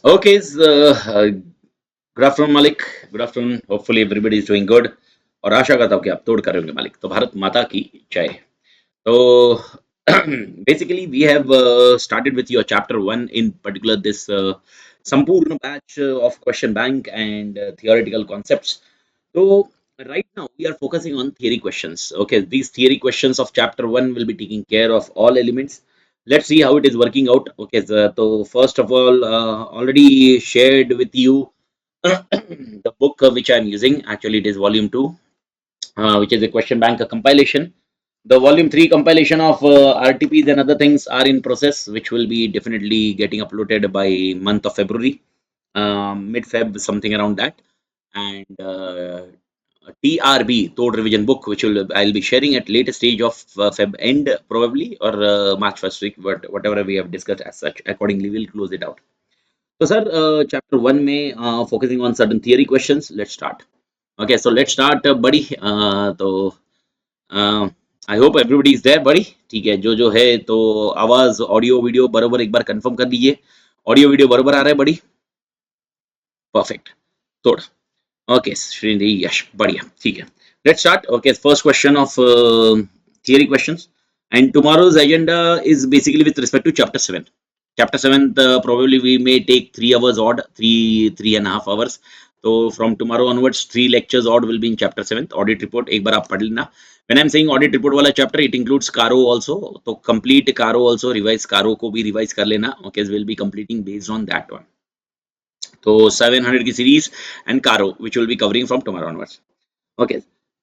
Okay, good afternoon Malik. Good afternoon. Hopefully everybody is doing good. और आशा करता हूँ कि आप तोड़ कर रहे होंगे मालिक. तो भारत माता की जय. So basically we have started with your chapter one in particular this Sampurna batch of question bank and theoretical concepts. So right now we are focusing on theory questions. Okay, these theory questions of chapter one will be taking care of all elements. Let's see how it is working out. Okay, so first of all, already shared with you the book which I am using. Actually, it is volume two, which is a question bank compilation. The volume 3 compilation of RTPs and other things are in process, which will be definitely getting uploaded by month of February, mid-Feb, something around that. And TRB, Toad Revision Book, which will I'll be sharing at later stage of Feb end probably, or March first week, but whatever we have discussed as such. Accordingly, we'll close it out. So, sir, chapter one may focusing on certain theory questions. Let's start. Okay, so let's start, buddy. तो I hope everybody is there buddy. ठीक है, जो है तो आवाज audio video बराबर एक बार confirm कर दीजिए. ऑडियो वीडियो बराबर आ रहा है बड़ी. परफेक्ट. थोड़ा ओके श्रीनिधि यश बढ़िया. ठीक है, let's start. Okay, first question of theory questions and tomorrow's agenda is basically with respect to chapter 7. Chapter 7, probably we may take 3 hours odd, three and a half hours. So from tomorrow onwards 3 lectures odd will be in chapter 7. Audit report एक बार आप पढ़ लेना. When I'm saying audit report वाला chapter, it includes Caro also. तो complete Caro also, revise Caro को भी revise कर लेना. Okay, we'll be completing based on that one. तो 700 की सीरीज एंड कारो which will be covering from tomorrow onwards. Okay,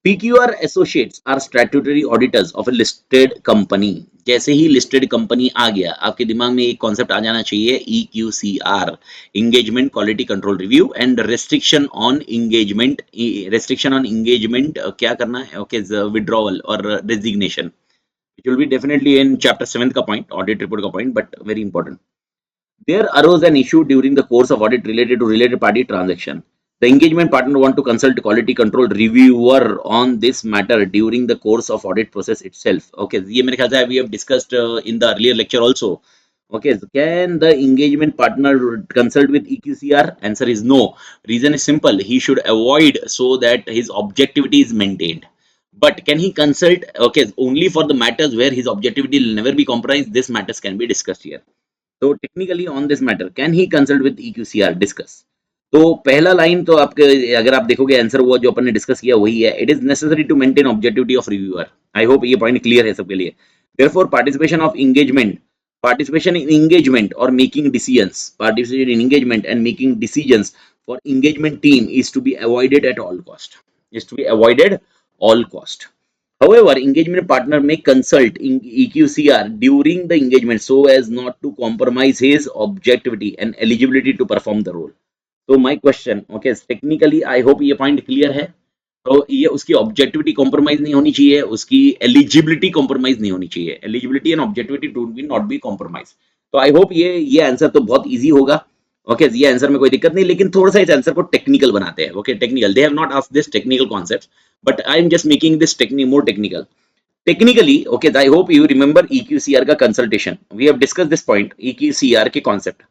PQR associates are statutory auditors of a listed company. जैसे ही listed company आ गया आपके दिमाग में एक कॉन्सेप्ट आ जाना चाहिए, EQCR, engagement quality control review and restriction on engagement क्या करना है. ओके, विड्रॉवल और resignation, which will be definitely in chapter 7 का पॉइंट, ऑडिट रिपोर्ट का point, but very important. There arose an issue during the course of audit related to related party transaction. The engagement partner want to consult quality control reviewer on this matter during the course of audit process itself. Okay, ये मेरे ख्याल से we have discussed in the earlier lecture also. Okay, so can the engagement partner consult with EQCR? Answer is no. Reason is simple. He should avoid so that his objectivity is maintained. But can he consult? Okay, only for the matters where his objectivity will never be compromised. This matters can be discussed here. तो technically on this matter can he consult with EQCR discuss. तो पहला line तो आपके अगर आप देखोगे answer वो जो अपन ने डिस्कस किया वही है. It is necessary to maintain objectivity of reviewer. I hope ये पॉइंट क्लियर है सबके लिए. Therefore participation in engagement or making decisions, participation in engagement and making decisions for engagement team is to be avoided at all cost, is to be avoided all cost. However, engagement partner may consult in EQCR during the engagement so as not to compromise his objectivity and eligibility to perform the role. So my question, okay, technically I hope ये point clear है. तो ये उसकी objectivity compromise नहीं होनी चाहिए, उसकी eligibility compromise नहीं होनी चाहिए. Eligibility and objectivity to be not be compromise. तो आई होप ये आंसर तो बहुत इजी होगा. ओके, ये आंसर में कोई दिक्कत नहीं, लेकिन थोड़ा सा इस आंसर को टेक्निकल बनाते हैं. Okay, technical, they have not asked this technical concepts, but I am just making this technique more technical. Technically, okay, I hope you remember EQCR का consultation. We have discussed this point, EQCR के concept.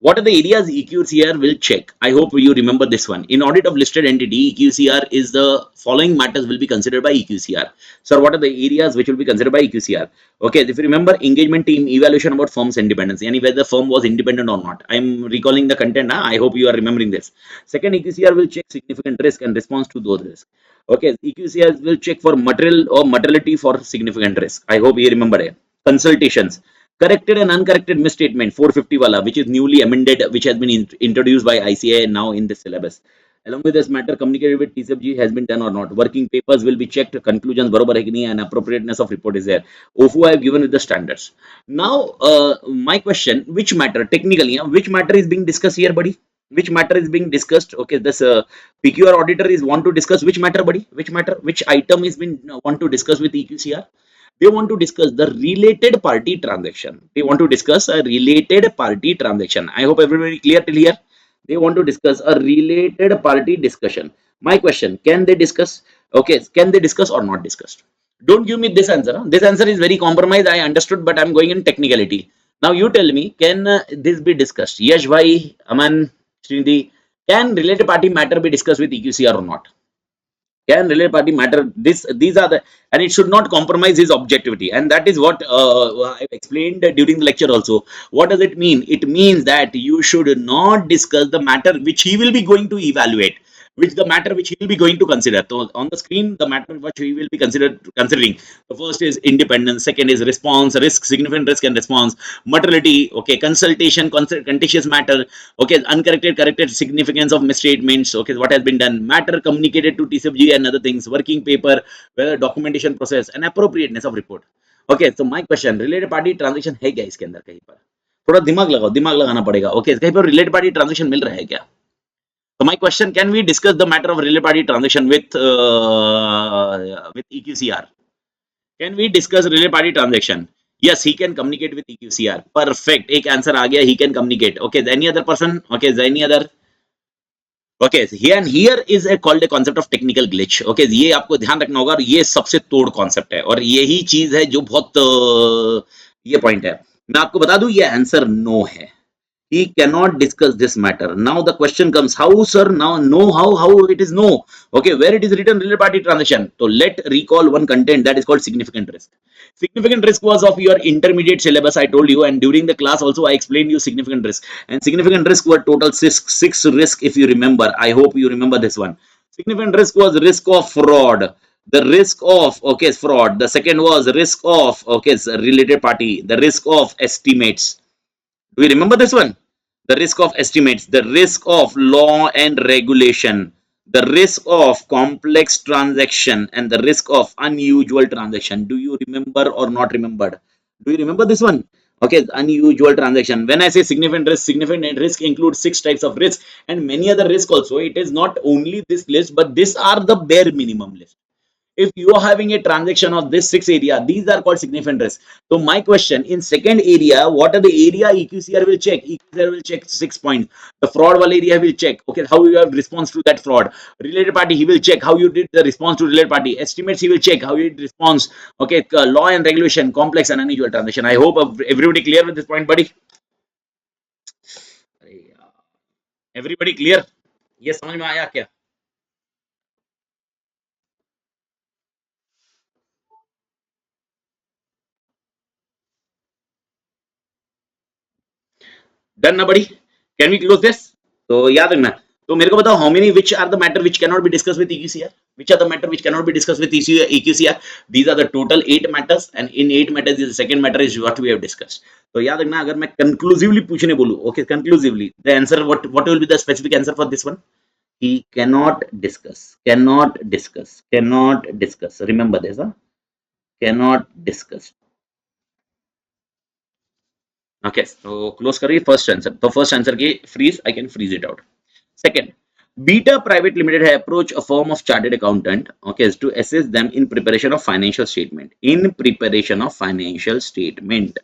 What are the areas EQCR will check? I hope you remember this one. In audit of listed entity, EQCR is the following matters will be considered by EQCR. Sir, what are the areas which will be considered by EQCR? Okay, if you remember, engagement team evaluation about firm's independence, yani whether the firm was independent or not. I am recalling the content. I hope you are remembering this. Second, EQCR will check significant risk and response to those risks. Okay, EQCR will check for material or materiality for significant risk. I hope you remember it. Consultations, corrected and uncorrected misstatement 450 wala, which is newly amended, which has been introduced by ICAI now in the syllabus. Along with this matter, communicated with TCFG has been done or not. Working papers will be checked. Conclusions barobar hai ki nahi, and appropriateness of report is there. OFU I have given with the standards. Now, my question: which matter technically? Which matter is being discussed here, buddy? Which matter is being discussed? Okay, this PQR auditor is want to discuss which matter, buddy? Which matter? Which item is been want to discuss with EQCR? They want to discuss the related party transaction. They want to discuss a related party transaction. I hope everybody clear till here. They want to discuss a related party discussion. My question: can they discuss? Okay, can they discuss or not discussed? Don't give me this answer. Huh? This answer is very compromised. I understood, but I'm going in technicality. Now you tell me, can this be discussed? Yash bhai, Aman, Srinidhi, can related party matter be discussed with EQCR or not? Can related party matter? These are the, and it should not compromise his objectivity, and that is what I explained during the lecture also. What does it mean? It means that you should not discuss the matter which he will be going to evaluate, which the matter which he will be going to consider. So on the screen, the matter which he will be considering. The first is independence, second is response, risk, significant risk and response, materiality, okay, consultation, contentious matter, okay, uncorrected, corrected significance of misstatements, okay, what has been done, matter communicated to TCFG and other things, working paper, whether documentation process and appropriateness of report. Okay, so my question, related party transaction है क्या इसके अंदर? कहीं पर थोड़ा दिमाग लगाओ, दिमाग लगाना पड़ेगा. ओके, कहीं पर रिलेटेड पार्टी ट्रांजेक्शन मिल रहा है क्या? So my question, can we discuss the matter of related party transaction with EQCR? Can we discuss related party transaction? Yes, he can communicate with EQCR. Perfect. एक answer आ गया. He can communicate. Okay. Any other person? Okay. Any other? Okay. Here is a called a concept of technical glitch. Okay. ये आपको ध्यान रखना होगा और ये सबसे तोड़ concept है और यही चीज है जो बहुत ये point है. मैं आपको बता दूं ये answer no है. He cannot discuss this matter. Now the question comes, how, sir? Now no, how it is no? Okay, where it is written related party transaction? So let recall one content that is called significant risk. Significant risk was of your intermediate syllabus, I told you, and during the class also I explained you significant risk. And significant risk were total six risk, if you remember. I hope you remember this one. Significant risk was risk of fraud, the risk of, okay, fraud. The second was risk of, okay, related party, the risk of estimates. Do you remember this one? The risk of estimates, the risk of law and regulation, the risk of complex transaction, and the risk of unusual transaction. Do you remember or not remembered? Do you remember this one? Okay, unusual transaction. When I say significant risk includes 6 types of risk and many other risk also. It is not only this list, but these are the bare minimum list. If you are having a transaction of this 6 area, these are called significant risk. So my question, in second area, what are the area EQCR will check? EQCR will check 6 points. The fraud wal area will check, okay, how you have response to that fraud. Related party, he will check how you did the response to related party. Estimates, he will check how you did response. Okay, law and regulation, complex and unusual transaction. I hope everybody clear with this point, buddy. Everybody clear? Yes, समझ में आया क्या? Done ना buddy? Can we close this? तो याद रखना. तो मेरे को बताओ, how many which are the matter which can not be discuss with EQCR? Which are the matter which cannot be discussed with EQCR? These are the total 8 matters, and in 8 matters, the second matter is what we have discussed. तो याद रखना, अगर मैं conclusively पूछने बोलूं, okay, conclusively, the answer, what will be the specific answer for this one? He cannot discuss, cannot discuss, cannot discuss. Remember this, huh? Cannot discuss. Okay, so close करिए first answer. तो first answer की freeze, I can freeze it out. Second, Beta Private Limited has approached a firm of chartered accountant, okay, to assist them in preparation of financial statement. In preparation of financial statement,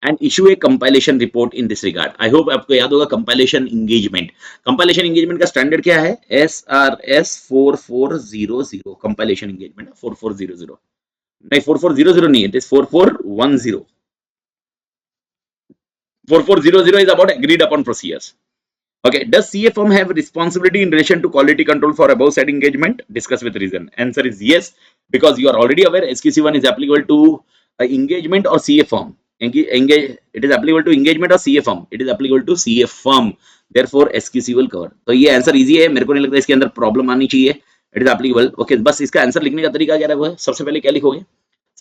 and issue a compilation report in this regard. I hope आपको याद होगा compilation engagement. Compilation engagement का standard क्या है? SRS 4400. Compilation engagement 4400. नहीं 4400 नहीं, it is 4410. 4400 is about agreed upon procedures. Okay, does CA firm have responsibility in relation to quality control for above said engagement? Discuss with reason. Answer is yes, because you are already aware SQC1 is applicable to engagement or CA firm. It is applicable to engagement or CA firm. It is applicable to CA firm. Therefore, SQC will cover. तो ये answer easy है, मेरे को नहीं लगता इसके अंदर problem आनी चाहिए. It is applicable. ओके, बस इसका आंसर लिखने का तरीका क्या है? सबसे पहले क्या लिखोगे?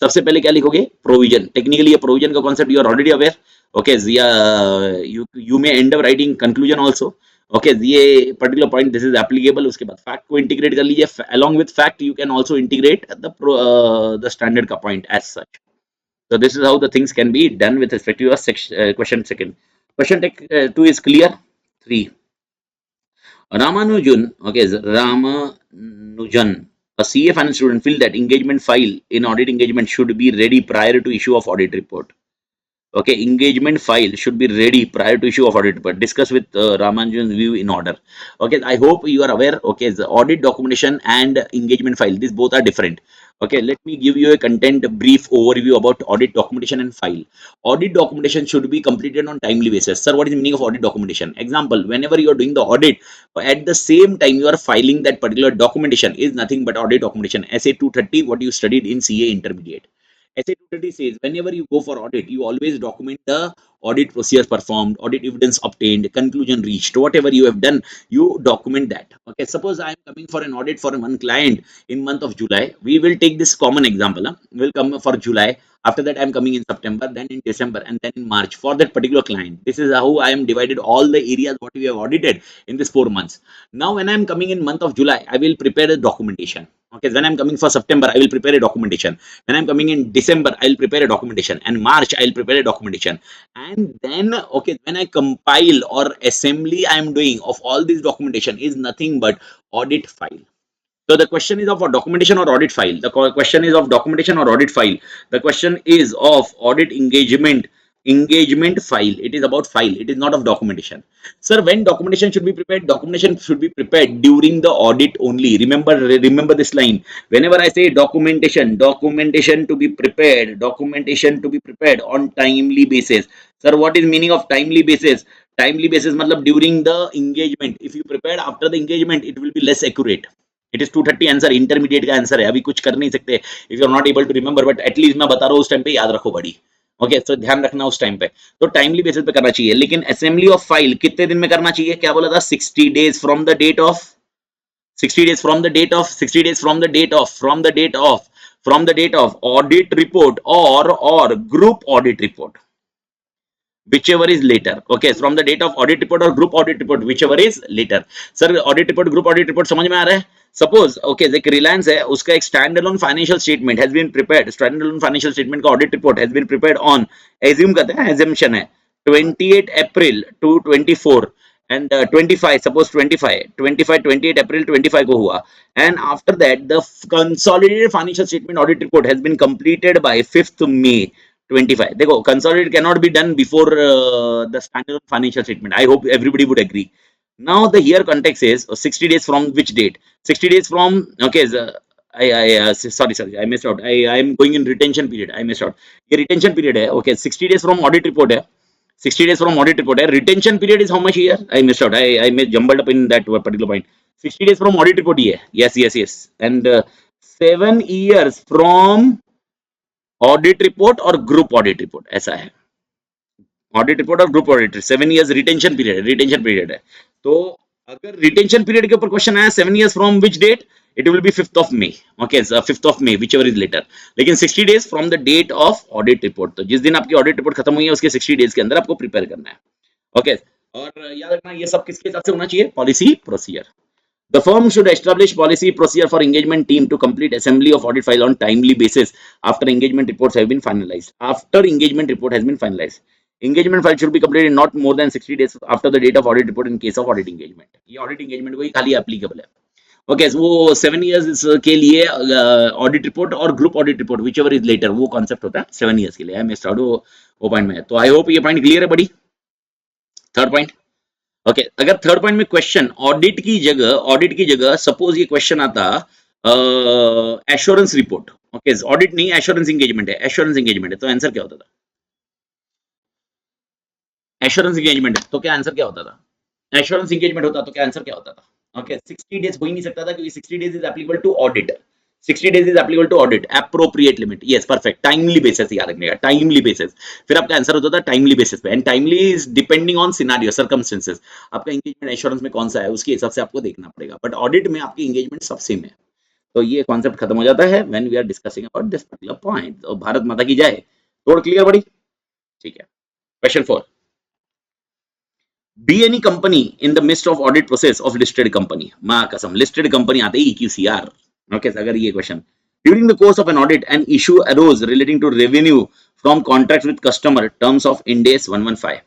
सबसे पहले क्या लिखोगे? प्रोविजन. टेक्निकली ये प्रोविजन का concept you are already aware. Okay, you may end up writing conclusion also. Okay, ये particular point this is applicable. उसके बाद fact को integrate कर लीजिए. Along with fact, you can also integrate the standard का point as such. So this is how the things can be done with respect to your question second. Question 2 is clear. 3. Ramanujan, okay, Ramanujan, a CA finance student, feel that engagement file in audit engagement should be ready prior to issue of audit report. Okay, engagement file should be ready prior to issue of audit report. Discuss with Ramanujan's view in order. Okay, I hope you are aware. Okay, the audit documentation and engagement file, these both are different. Okay, let me give you a content brief overview about audit documentation and file. Audit documentation should be completed on timely basis. Sir, what is the meaning of audit documentation? Example, whenever you are doing the audit, at the same time you are filing that particular documentation is nothing but audit documentation. SA 230, what you studied in CA intermediate. SA 230 says whenever you go for audit, you always document the audit procedures performed, audit evidence obtained, conclusion reached, whatever you have done, you document that. Okay, suppose I am coming for an audit for one client in month of July. We will take this common example. We'll come for July. After that, I am coming in September, then in December, and then in March for that particular client. This is how I am divided all the areas what we have audited in this 4 months. Now, when I am coming in month of July, I will prepare a documentation. Okay, when I'm coming for September, I will prepare a documentation. When I'm coming in December, I'll prepare a documentation, and March I'll prepare a documentation. And then, okay, when I compile or assembly I am doing of all this documentation is nothing but audit file. So the question is of a documentation or audit file. The question is of documentation or audit file. The question is of audit engagement file. It is about file. It is not of documentation. Sir, when documentation should be prepared? Documentation should be prepared during the audit only. Remember this line. Whenever I say documentation to be prepared, documentation to be prepared on timely basis. Sir, what is meaning of timely basis? Timely basis matlab during the engagement. If you prepared after the engagement, it will be less accurate. It is 230 answer intermediate का answer है अभी कुछ कर नहीं सकते if you are not able to remember but at least मैं बता रहा हूँ उस टाइम पे याद रखो बड़ी ओके सो ध्यान रखना उस टाइम पे तो टाइमली बेसिस पे करना चाहिए लेकिन असेंबली ऑफ फाइल कितने दिन में करना चाहिए क्या बोला था 60 days from the date of 60 days from the date of 60 days from the date of from the date of audit report or group audit report whichever is later okay from the date of audit report or group audit report whichever is later sir audit report group audit report समझ में आ रहा है suppose okay एक रिलायंस है उसका एक stand alone financial statement has been prepared stand alone financial statement का audit report has been prepared on assume करते हैं एजम्पशन है 28 April to 24 and 25 suppose 28 April 25 को हुआ and after that the consolidated financial statement audit report has been completed by 5th May 25 देखो consolidated cannot be done before the standalone financial statement I hope everybody would agree now the here context is 60 days from which date 60 days from okay sorry I missed out I am going in retention period I missed out ये retention period है okay 60 days from audit report है 60 days from audit report. Retention period is how much here? I missed out. I jumbled up in that particular point. 60 days from audit report here. Yes. And 7 years from audit report or group audit report. ऐसा है. Audit report और group audit 7 years retention period है. तो अगर retention period के ऊपर question आया 7 years from which date? It will be 5th of May. Okay, so 5th of May, whichever is later. लेकिन 60 days from the date of audit report. तो जिस दिन आपकी audit report खत्म हुई है उसके 60 days के अंदर आपको prepare करना है. Okay, और याद रखना ये सब किसके हिसाब से होना चाहिए? Policy procedure. The firm should establish policy procedure for engagement team to complete assembly of audit file on timely basis after engagement reports have been finalized. After engagement report has been finalized. Engagement file should be completed in not more than 60 days after the date of audit report in case of audit engagement. ये audit engagement को ही खाली applicable है. Okay वो 7 years के लिए audit report और group audit report whichever is later वो concept होता है 7 years के लिए मैं स्टार्ट वो पॉइंट में है तो आई होप ये पॉइंट क्लियर है बड़ी थर्ड पॉइंट ओके अगर थर्ड पॉइंट में क्वेश्चन ऑडिट की जगह सपोज ये क्वेश्चन आता एश्योरेंस रिपोर्ट ओके ऑडिट नहीं एश्योरेंस एंगेजमेंट है तो आंसर क्या होता था एश्योरेंस एंगेजमेंट है तो क्या आंसर क्या होता था एश्योरेंस एंगेजमेंट होता तो क्या आंसर क्या होता था Okay, 60 days हो ही नहीं सकता था क्योंकि 60 days is applicable to audit. 60 days is applicable to audit. Appropriate limit. Yes, perfect. Timely basis याद रखने का. Timely basis. फिर आपका आंसर होता था timely basis पे. And timely is depending on scenario, circumstances. आपका engagement assurance में कौन सा है उसके हिसाब से आपको देखना पड़ेगा. But audit में आपकी engagement सब सेम है. तो ये कॉन्सेप्ट खत्म हो जाता है when we are discussing about this particular point. तो भारत माता की जय. थोड़ा क्लियर बड़ी? ठीक है. Question 4. Be any company in the midst of audit process of listed company. माँ कसम listed company आते ही EQCR. Okay, अगर ये question. During the course of an audit, an issue arose relating to revenue from contracts with customer terms of Ind AS 115.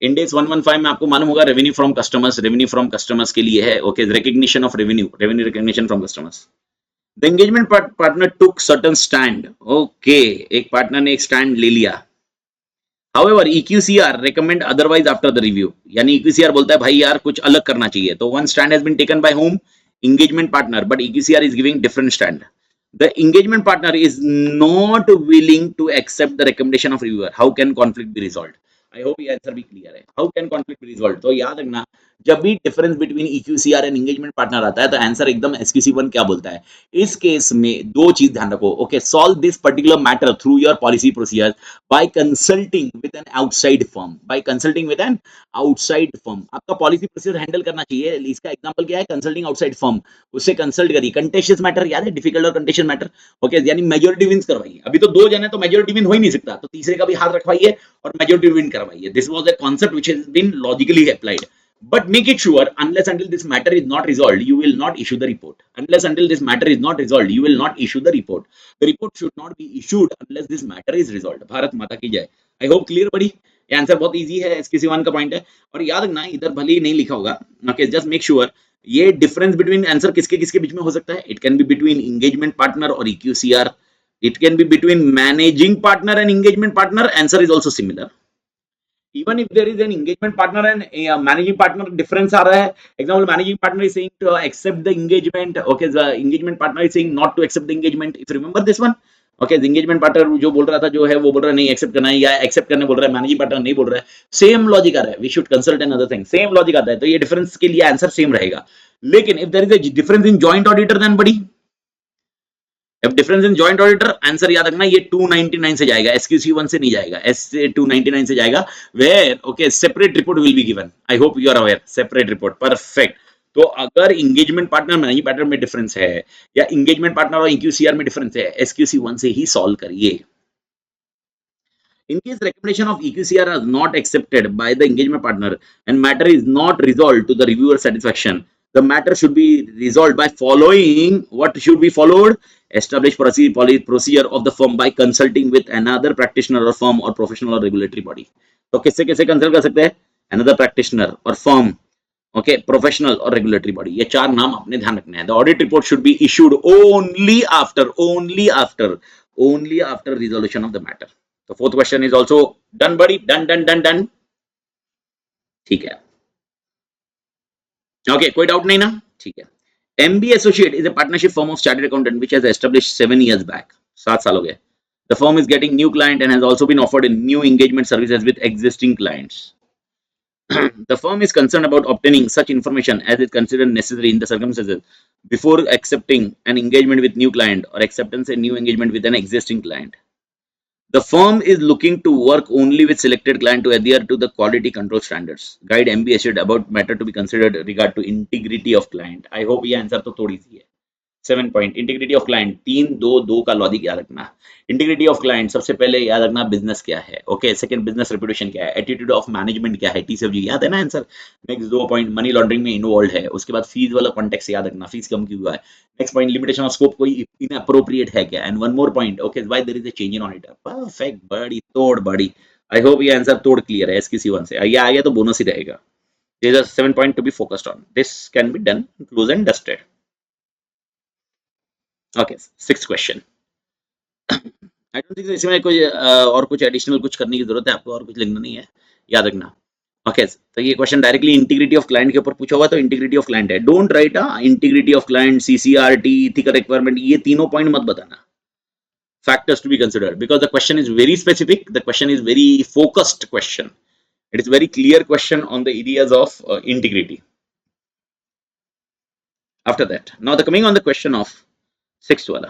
Ind AS 115 में आपको मालूम होगा revenue from customers के लिए है. Okay, recognition of revenue recognition from customers. The engagement partner took certain stand. Okay, एक partner ने एक stand ले लिया. However, EQCR recommend otherwise after the review. यानी EQCR बोलता है भाई यार कुछ अलग करना चाहिए. तो one stand has been taken by whom? Engagement partner. But EQCR is giving different stand. The engagement partner is not willing to accept the recommendation of reviewer. How can conflict be resolved? I hope ये answer भी clear है. How can conflict be resolved? तो याद रखना, जब भी difference between EQCR and engagement partner आता है तो आंसर एकदम SQC1 क्या बोलता है. इस केस में दो चीज ध्यान रखो. Okay, solve this particular matter through your policy procedure by consulting with an outside firm. By consulting with an outside firm. आपका पॉलिसी प्रोसीजर हैंडल करना चाहिए. इसका एग्जांपल क्या है? Consulting outside firm. उससे कंसल्ट करिए. कंटेशियस मैटर याद है, डिफिकल्ट और कंटेशियस मैटर. ओके, यानी मेजोरिटी विंस करवाइए. अभी तो दो जन है तो मेजोरिटी विन हो ही नहीं सकता, तो तीसरे का भी हाथ रखवाइए और मेजोरिटी विन करवाइए. This was a concept which has been logically applied. But make it sure, unless until this matter is not resolved, you will not issue the report. Unless until this matter is not resolved, you will not issue the report. The report should not be issued unless this matter is resolved. Bharat माता की जय. I hope clear बड़ी. ये answer बहुत easy है, SQC1 का point है. और याद रखना, इधर भले ही नहीं लिखा होगा. ओके, जस्ट मेक श्योर ये डिफरेंस बिटवीन आंसर किसके किसके बीच में हो सकता है. It can be between engagement partner और EQCR. It can be between managing partner and engagement partner. Answer is also similar. Even if there is an engagement partner and a managing partner difference आ रहा है. Example, managing partner is saying to accept the engagement. Okay, the engagement partner is saying not to accept the engagement. If you remember this one. Okay, engagement partner जो बोल रहा था जो है वो बोल रहा है नहीं एक्सेप्ट करना है, या एक्सेप्ट करने बोल रहा है, मैनेजिंग पार्टनर नहीं बोल रहा है. सेम लॉजिक आ रहा है. We should consult and other thing. Same logic आता है, तो ये डिफरेंस के लिए आंसर सेम रहेगा. लेकिन if there is a difference in joint auditor then buddy, अब difference in joint auditor, answer याद रखना ये 299 से जाएगा, SQC1 से नहीं जाएगा, एस से 299 से जाएगा. Where okay, separate report will be given. I hope you are aware. Separate report, perfect. तो अगर इंगेजमेंट पार्टनर मैनेजिंग पार्टनर में डिफरेंस है, या इंगेजमेंट पार्टनर और EQCR में डिफरेंस है, SQC1 से ही सॉल्व करिए. In case recommendation of EQCR is not accepted by the engagement partner and matter is not resolved to the reviewer's satisfaction, the matter should be resolved by following. What should be followed? Establish procedure of the firm by consulting with another practitioner or firm or professional or regulatory body. तो किससे किससे consult कर सकते हैं? Another practitioner or firm, okay, professional or regulatory body. ये चार नाम अपने ध्यान रखने हैं. The audit report should be issued only after resolution of the matter. तो fourth question is also done बड़ी. Done done done done. ठीक है. ओके, कोई डाउट नहीं ना? ठीक है. MB Associate is a partnership firm of chartered accountant which has established 7 years back. 7 साल हो गए. The firm is getting new client and has also been offered in new engagement services with existing clients. The firm is concerned about obtaining such information as is considered necessary in the circumstances before accepting an engagement with new client or acceptance a new engagement with an existing client. The firm is looking to work only with selected client to adhere to the quality control standards. Guide MB Associate about matter to be considered regard to integrity of client. I hope ये answer तो थोड़ी सी है. 7 point. Integrity of client, 3-2-2 का logic याद रखना. Integrity of client सबसे पहले याद रखना बिजनेस क्या है. ओके, सेकंड बिजनेस रेपुटेशन क्या है, एटीट्यूड ऑफ मैनेजमेंट क्या है, TCFG याद है ना answer. Next 2 point money laundering में इन्वॉल्व है. उसके बाद फीस वाला कॉन्टेक्स्ट याद रखना, फीस कम क्यों हुआ है. Next point, limitation of scope कोई इनअप्रोप्रिएट है क्या. And one more point, okay, why there is a change in auditor. Perfect buddy तोड़ बड़ी. आई होप ये आंसर तोड़ क्लियर है. SQC1 से ये आ गया तो बोनस ही रहेगा. These are 7 points to be focused on. This can be done, close and dusted. Okay, 6th question. I don't think इसमें कोई और कुछ एडिशनल कुछ करने की जरूरत है आपको, और कुछ लिखना नहीं है, याद रखना. ओके, तो ये question directly integrity of client के ऊपर पूछा हुआ, तो इंटीग्रिटी ऑफ क्लाइंट है. Don't write integrity of client, CCRT, ethical requirement, ये तीनों पॉइंट मत बताना. Factors to be considered because the question is very specific, the question is very focused question. It is very clear question on the areas of integrity. After that, now the coming on the question of 6th वाला.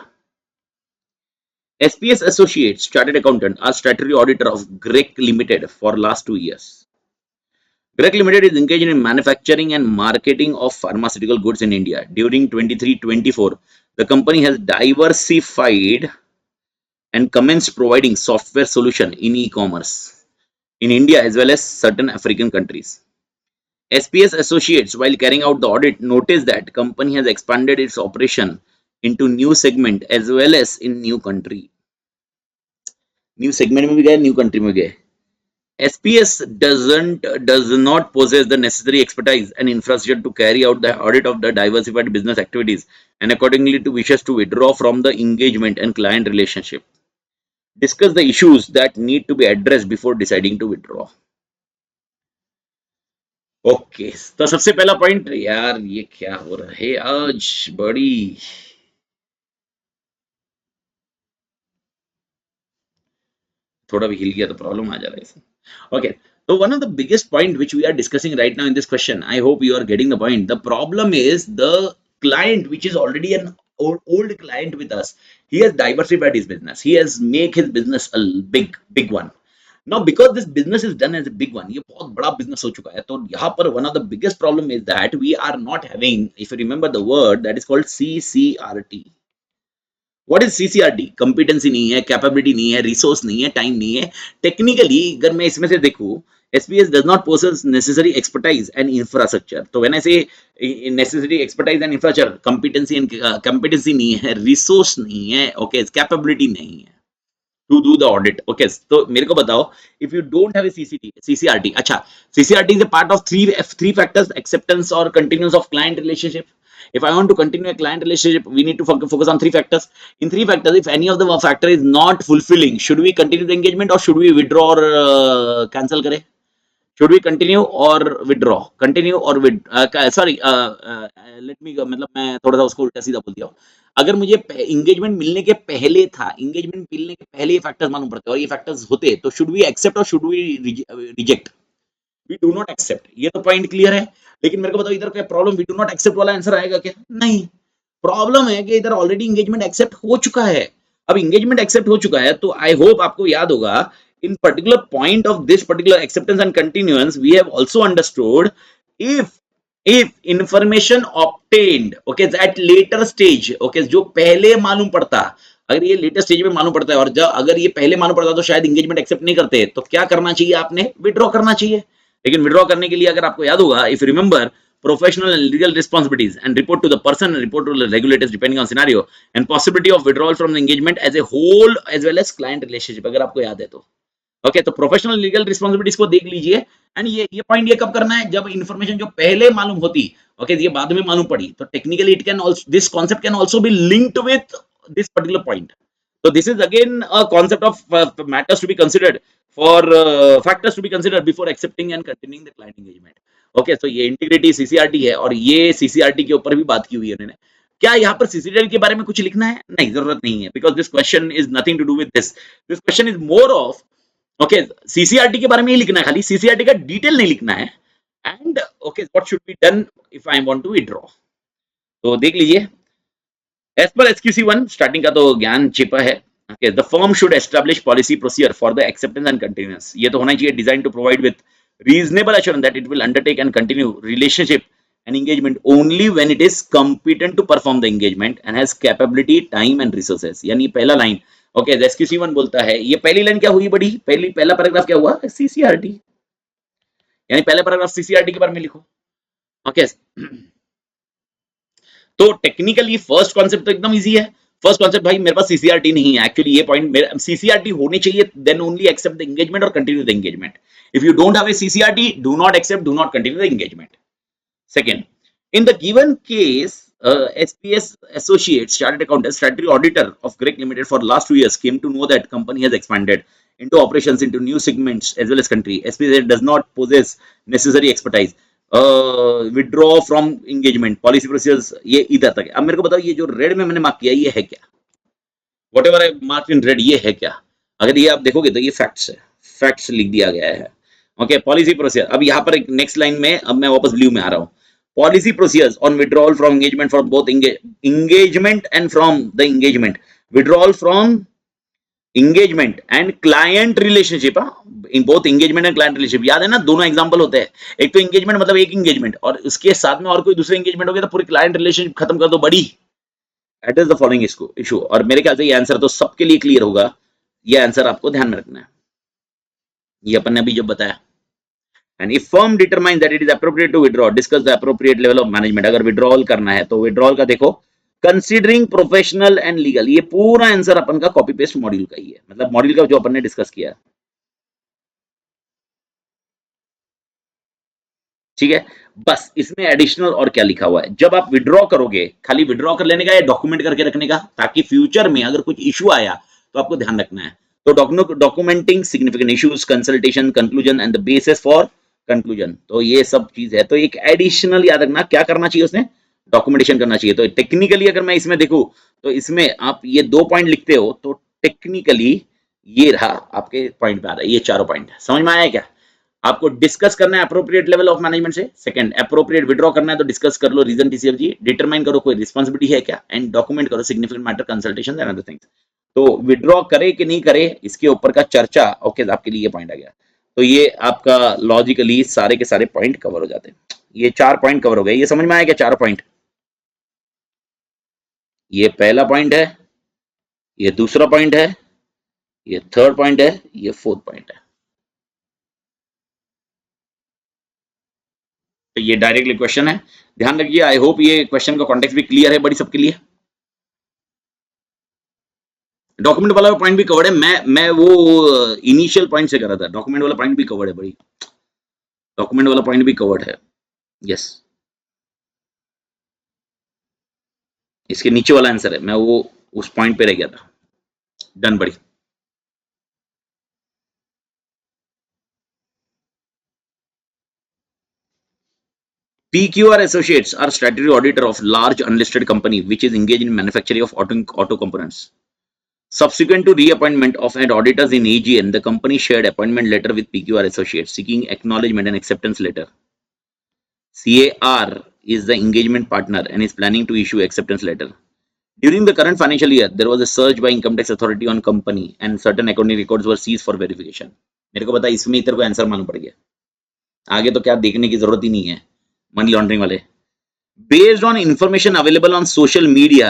SPS Associates Chartered Accountant are statutory auditor of Grec Limited for last 2 years. Grec Limited is engaged in manufacturing and marketing of pharmaceutical goods in India. During 23-24, the company has diversified and commenced providing software solution in e-commerce in India as well as certain African countries. SPS Associates, while carrying out the audit, noticed that company has expanded its operation into new segment as well as in new country. New segment में भी गए, new country में गए. SPS does not possess the necessary expertise and infrastructure to carry out the audit of the diversified business activities and accordingly to wishes to withdraw from the engagement and client relationship. Discuss the issues that need to be addressed before deciding to withdraw. Okay, तो सबसे पहला point, यार ये क्या हो रहा है आज बड़ी. थोड़ा भी हिल गया तो प्रॉब्लम आ जा रहा है इसमें. Okay. So one of the biggest point which we are discussing right now in this question, I hope you are getting the point. The problem is the client which is already an old client with us. He has diversified his business. He has make his business a big one. Now because this business is done as a big one, ये बहुत बड़ा business हो चुका है. तो यहाँ पर one of the biggest problem is that we are not having, if you remember the word that is called CCRT. What is CCRT? Competency नहीं है, कैपेबिलिटी नहीं है, रिसोर्स नहीं है, टाइम नहीं है. टेक्निकली अगर मैं इसमें से देखूं, SPS does not possess necessary expertise and infrastructure. तो when I say necessary expertise and infrastructure, competency and competency नहीं है, resource नहीं है, okay, capability नहीं है to do the audit. Okay, तो मेरे को बताओ, if you don't have a CCRT, अच्छा, CCRT is a part of three factors: acceptance or continuance of client relationship. If I want to continue a client relationship, we need to focus on three factors. In three factors, if any of the factor is not fulfilling, should we continue the engagement or should we withdraw or cancel करें? Should we continue or withdraw? Continue or sorry, let me मतलब मैं थोड़ा सा उसको उल्टा सीधा बोल दिया हूँ. अगर मुझे इंगेजमेंट मिलने के पहले था, इंगेजमेंट मिलने के पहले ये फैक्टर्स मालूम पड़ते और ये फैक्टर्स होते, तो शुड वी एक्सेप्ट और should we reject? We do not accept. ये तो पॉइंट क्लियर है. लेकिन मेरे को बताओ इधर क्या problem, we do not accept वाला आंसर आएगा क्या? नहीं. प्रॉब्लम है कि इधर ऑलरेडी इंगेजमेंट एक्सेप्ट हो चुका है. अब इंगेजमेंट एक्सेप्ट हो चुका है तो आई होप आपको याद होगा, in particular point of this particular acceptance and continuance, we have also understood if information obtained, okay, at later stage, okay, जो पहले मालूम पड़ता, अगर ये लेटेस्ट स्टेज में मालूम पड़ता है और जब अगर ये पहले मालूम पड़ता तो शायद इंगेजमेंट एक्सेप्ट नहीं करते, तो क्या करना चाहिए? आपने विड्रॉ करना चाहिए. लेकिन विड्रॉ करने के लिए अगर आपको याद होगा, if you remember, professional and legal responsibilities and report to the person and report to the regulators depending on scenario and possibility of withdrawal from the engagement as a whole as well as client relationship, अगर आपको याद है तो. Okay, तो professional legal responsibilities को देख लीजिए. And ये पॉइंट ये कब करना है? जब इन्फॉर्मेशन जो पहले मालूम होती, ओके, ये बाद में मालूम पड़ी, तो technically it can also, this concept can also be linked with this particular point. तो this is again a concept of matters to be considered for factors to be considered before accepting and continuing the client engagement. Okay, तो ये integrity CCRT है और ये CCRT के ऊपर भी बात की हुई है उन्होंने. क्या यहाँ पर सीसीआरटी के बारे में कुछ लिखना है? नहीं, जरूरत नहीं है, because this question is nothing to do with this. This question is more of, okay, CCRT के बारे में ही लिखना है, खाली सीसीआरटी का डिटेल नहीं लिखना है. And okay, what should be done if I want to withdraw. तो देख लीजिए, एज पर SQC1 स्टार्टिंग का तो ज्ञान छिपा है. Okay, the firm should establish policy procedure for the acceptance and continuous. ये तो होना चाहिए design to provide with reasonable assurance that it will undertake and continue relationship and engagement only when it is competent to perform the engagement and has capability, time and resources. यानी पहला line, okay, SQC1 बोलता है, ये पहली line क्या हुई बड़ी, पहला पैराग्राफ क्या हुआ? CCRT. यानी पहला पैराग्राफ CCRT के बारे में लिखो. ओके, तो टेक्निकली फर्स्ट कॉन्सेप्ट तो एकदम इजी है. फर्स्ट कॉन्सेप्ट, भाई मेरे पास CCRT नहीं है. एक्चुअली ये पॉइंट, CCRT होने चाहिए, then only accept the engagement और continue the engagement. If you don't have a CCRT, do not accept, do not continue the engagement. Second, in the given case, SPS Associates Chartered Accountant, Statutory Auditor of Greg Limited for last 2 years came to know that company has expanded into operations into new segments as well as country. SPS does not possess necessary expertise. Withdraw from engagement, policy procedures, ये इधर तक है. अब मेरे को बताओ, ये जो रेड में मैंने मार्क किया ये है क्या? Whatever I marked in red, ये है क्या? अगर ये आप देखोगे तो ये फैक्ट्स है, फैक्ट्स लिख दिया गया है. Okay, policy procedure. अब यहाँ पर नेक्स्ट लाइन में, अब मैं वापस ब्लू में आ रहा हूँ. Policy procedures on withdrawal from engagement for both engagement and from the engagement, withdrawal from engagement and client relationship. in both engagement and client relationship, याद है ना, दोनों एग्जांपल होते हैं. एक तो engagement मतलब एक engagement, और उसके साथ में और कोई दूसरे engagement हो गया तो पूरी client relationship खत्म कर दो बड़ी. That is the following issue. और मेरे ख्याल से ये आंसर तो सबके लिए क्लियर होगा. ये आंसर आपको ध्यान में रखना है, ये अपन ने अभी जो बताया. And if firm determines that it is appropriate to withdraw, discuss the appropriate level of management. अगर withdrawal करना है तो withdrawal का देखो, considering professional and legal, ये पूरा आंसर अपन का कॉपी पेस्ट मॉड्यूल का ही है, मतलब मॉड्यूल का जो अपन ने डिस्कस किया. ठीक है, बस इसमें एडिशनल और क्या लिखा हुआ है, जब आप विड्रॉ करोगे, खाली विड्रॉ कर लेने का या डॉक्यूमेंट करके रखने का, ताकि फ्यूचर में अगर कुछ इशू आया तो आपको ध्यान रखना है. तो documenting significant issues, consultation, conclusion and the basis for conclusion. तो ये सब चीज है. तो एक एडिशनल याद रखना, क्या करना चाहिए उसने? डॉक्यूमेंटेशन करना चाहिए. तो टेक्निकली अगर मैं इसमें देखूं तो इसमें आप ये 2 पॉइंट लिखते हो तो टेक्निकली ये रहा आपके पॉइंट पे आ रहा है, ये चारों पॉइंट समझ में आया क्या? आपको डिस्कस करना है अप्रोप्रिएट लेवल ऑफ मैनेजमेंट से, सेकंड अप्रोप्रिएट विड्रॉ करना है तो डिस्कस कर लो रीजन टीसीएफजी, डिटरमाइन करो कोई रिस्पांसिबिलिटी है क्या, एंड डॉक्यूमेंट करो significant matter consultation and other things. तो विड्रॉ करे कि नहीं करे इसके ऊपर का चर्चा, ओके आपके लिए ये पॉइंट आ गया। तो ये आपका लॉजिकली सारे के सारे पॉइंट कवर हो जाते हैं। ये चार पॉइंट कवर हो गए, ये समझ में आया क्या चार पॉइंट? ये पहला पॉइंट है, ये दूसरा पॉइंट है, ये थर्ड पॉइंट है, ये फोर्थ पॉइंट है। तो ये डायरेक्टली क्वेश्चन है, ध्यान रखिए। आई होप ये क्वेश्चन का कॉन्टेक्स्ट भी क्लियर है बड़ी सबके लिए। डॉक्यूमेंट वाला पॉइंट भी कवर्ड है, मैं वो इनिशियल पॉइंट से कर रहा था, डॉक्यूमेंट वाला पॉइंट भी कवर्ड है बड़ी, डॉक्यूमेंट वाला पॉइंट भी कवर्ड है। यस, इसके नीचे वाला आंसर है, मैं वो उस पॉइंट पे रह गया था। डन बड़ी। PQR Associates are statutory auditor of large unlisted company which is engaged in manufacturing of auto components. Subsequent to reappointment of an auditors in AGN, the company shared appointment letter with PQR Associates seeking acknowledgement and acceptance letter. CAR is the engagement partner and is planning to issue acceptance letter. During the current financial year, there was a search by income tax authority on company and certain accounting records were seized for verification. मेरे को पता है इसमें तेरे को answer मालूम पड़ गया, आगे तो क्या देखने की जरूरत ही नहीं है। मनी लॉन्ड्रिंग वाले, based on information available on social media,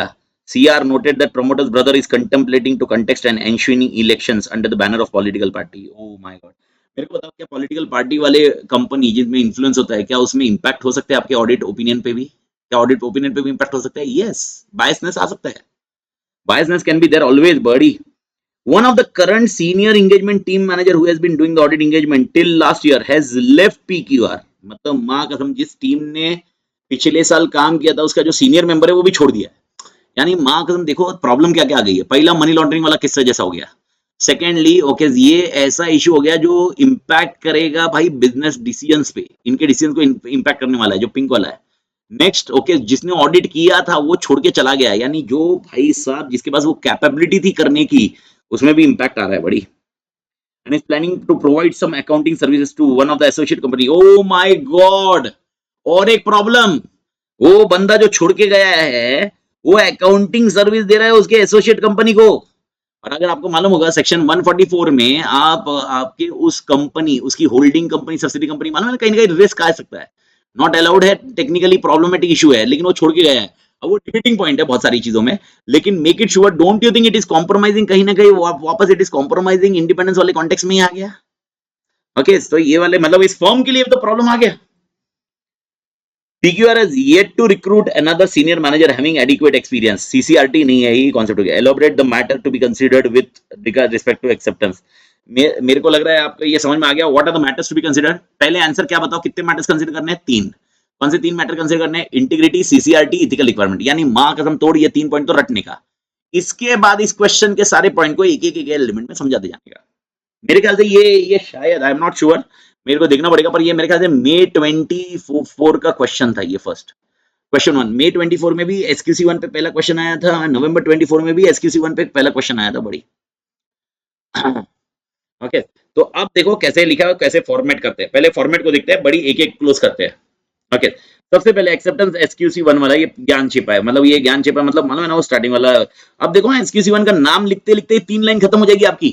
CR noted that promoter's brother is contemplating to contest an ensuing elections under the banner of political party. Oh my god, मेरे को बताओ क्या पॉलिटिकल पार्टी वाले company जिसमें influence होता है क्या उसमें इंपैक्ट हो सकता है आपके ऑडिट ओपिनियन पे भी? क्या ऑडिट ओपिनियन पे भी इंपैक्ट हो सकता है? यस, बायसनेस आ सकता है, biasness can be there always buddy. One of the current senior engagement team manager who has been doing the audit engagement till last year has left PQR. मतलब माँ कसम जिस टीम ने पिछले साल काम किया था उसका जो सीनियर मेंबर है वो भी छोड़ दिया। यानी माँ कसम देखो प्रॉब्लम क्या क्या आ गई है। पहला मनी लॉन्ड्रिंग वाला किस्सा जैसा हो गया, सेकेंडली ओके ये ऐसा इशू हो गया जो इंपैक्ट करेगा भाई बिजनेस डिसीजंस पे, इनके डिसीजन को इंपैक्ट करने वाला है जो पिंक वाला है। नेक्स्ट ओके जिसने ऑडिट किया था वो छोड़ के चला गया, यानी जो भाई साहब जिसके पास वो कैपेबिलिटी थी करने की उसमें भी इंपैक्ट आ रहा है बड़ी। And is planning to provide some accounting services to one of the associate company. Oh my god, और एक प्रॉब्लम, वो बंदा जो छोड़ के गया है वो अकाउंटिंग सर्विस दे रहा है उसके एसोसिएट कंपनी को। और अगर आपको मालूम होगा सेक्शन 144 में आप आपके उस कंपनी उसकी होल्डिंग कंपनी सब्सिडी कंपनी मालूम है कहीं ना कहीं रिस्क आ सकता है, नॉट अलाउड है, टेक्निकली प्रॉब्लमेटिक इशू है, लेकिन वो छोड़ के गया है। अब वो डिबेटिंग पॉइंट है बहुत सारी चीजों में, लेकिन make it sure, don't you think it is compromising कहीं ना कहीं वापस इट इज कॉम्प्रोमाइजिंग इंडिपेंडेंस वाले कॉन्टेक्स्ट में ही आ गया। ओके तो ये वाले मतलब इस फर्म के लिए तो प्रॉब्लम आ गया। PQR has yet to recruit another senior manager having adequate experience. CCRT नहीं है, ये कॉन्सेप्ट हो गया। Elaborate the matter to be considered with respect to acceptance. मेरे को लग रहा है आपको ये समझ में आ गया। What are the matters to be considered? पहले आंसर क्या बताओ, कितने मैटर्स कंसिडर करने हैं? तीन। कौन से तीन मैटर कंसिडर करने हैं? Integrity, CCRT, ethical requirement. यानी माँ कसम तोड़ ये तीन पॉइंट तो रटने का। इसके बाद इस क्वेश्चन के सारे पॉइंट को एक एक एलिमेंट में समझाते जाने का। मेरे ख्याल से ये शायद आई एम नॉट श्योर, मेरे को देखना पड़ेगा, पर ये मेरे ख्याल से May 24 का क्वेश्चन था ये फर्स्ट क्वेश्चन वन। May 24 में भी एसक्यूसी वन पे पहला क्वेश्चन आया था, November 24 में भी एसक्यूसी वन पे पहला क्वेश्चन आया था बड़ी। ओके तो अब देखो कैसे लिखा है, कैसे फॉर्मेट करते हैं। पहले फॉर्मेट को देखते हैं बड़ी, एक एक क्लोज करते हैं। ओके सबसे पहले एक्सेप्टेंस एसक्यूसी वन वाला, ये ज्ञान छिपा है, मतलब ये ज्ञान छिपा मतलब मालूम है ना वो स्टार्टिंग वाला। अब देखो एसक्यूसी वन का नाम लिखते लिखते तीन लाइन खत्म हो जाएगी आपकी,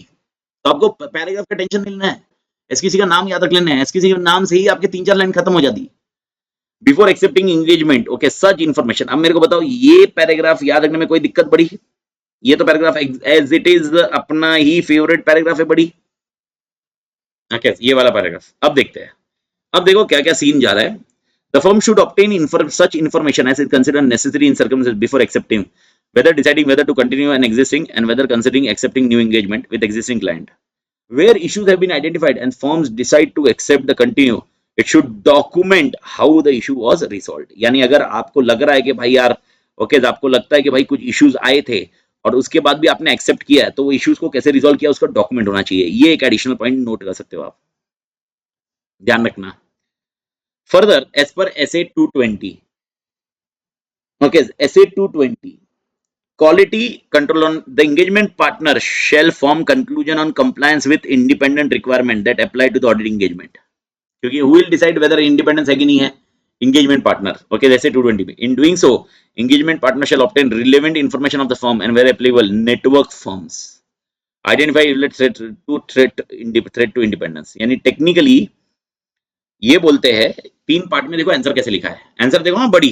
तो आपको पैराग्राफ का टेंशन नहीं लेना है, एसक्यूसी का नाम याद रख लेना है, एसक्यूसी के नाम से ही आपके तीन चार लाइन खत्म हो जाती। बिफोर एक्सेप्टिंग एंगेजमेंट ओके सच इन्फॉर्मेशन। अब मेरे को बताओ ये पैराग्राफ याद रखने में कोई दिक्कत बड़ी? ये तो पैराग्राफ एज इट इज अपना ही फेवरेट पैराग्राफ है बड़ी। ओके ये वाला पैराग्राफ अब देखते हैं। अब देखो क्या क्या सीन जा रहा है। The firm should obtain such information as is considered necessary in circumstances before accepting, whether deciding whether to continue an existing and whether considering accepting new engagement with existing client. Where issues have been identified and firms decide to accept the continue, it should document how the issue was resolved. यानी अगर आपको लग रहा है कि भाई यार okay आपको लगता है कि भाई कुछ इश्यूज आए थे और उसके बाद भी आपने एक्सेप्ट किया है, तो वो इश्यूज को कैसे रिजॉल्व किया उसका डॉक्यूमेंट होना चाहिए। ये एक एडिशनल पॉइंट नोट कर सकते हो आप, ध्यान रखना। Further as per SA 220 okay SA 220 quality control on the engagement partner shall form conclusion on compliance with independent requirement that apply to the audit engagement. क्योंकि who will decide whether independence है कि नहीं है? Engagement partner. Okay, जैसे 220 में. In doing so, engagement partner shall obtain relevant information of the firm and where applicable network firms. Identify threat to independence. यानी technically ये बोलते हैं तीन पार्ट में. देखो आंसर कैसे लिखा है. आंसर देखो ना बड़ी.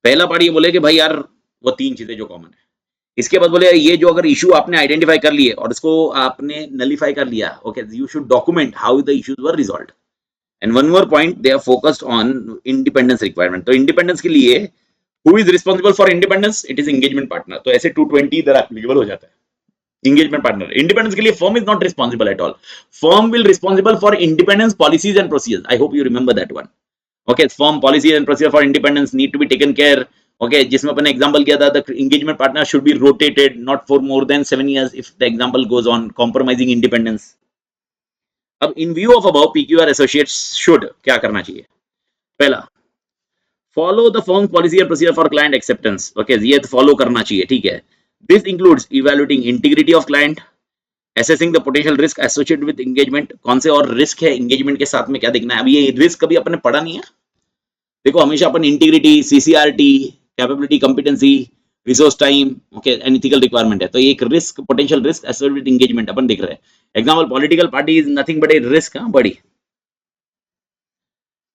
पहला पार्ट ये बोले कि भाई यार वो तीन चीजें जो कॉमन है. इसके बाद बोले ये जो अगर इशू आपने आइडेंटिफाई कर लिए और इसको आपने नलीफाई कर लिया, okay, you should document how the issues were resolved. And one more point, they are focused on independence requirement. तो इंडिपेंडेंस के लिए who is responsible for independence? It is engagement partner. तो ऐसे 220 इधर एप्लीकेबल हो जाता है. engagement partner. Independence के लिए firm is not responsible at all. Firm will responsible for independence policies and procedures. I hope you remember that one. Okay, firm policies and procedure for independence need to be taken care. Okay, जिसमें अपन example किया था, the engagement partner should be rotated not for more than 7 years if the example goes on compromising independence. अब in view of above, PQR associates should क्या करना चाहिए? पहला, follow the firm policy and procedure for client acceptance. Okay, ये तो follow करना चाहिए, ठीक है. This includes evaluating integrity of client, assessing the potential risk associated with engagement. कौन से और रिस्क है engagement के साथ में क्या देखना है. अभी ये रिस्क कभी अपने पढ़ा नहीं है. देखो हमेशा अपन integrity, CCRT, capability, competency, resource time, okay, and ethical requirement है. तो ये एक risk, potential risk associated with engagement अपन देख रहे हैं. Example, political party is nothing but a risk. बड़ी.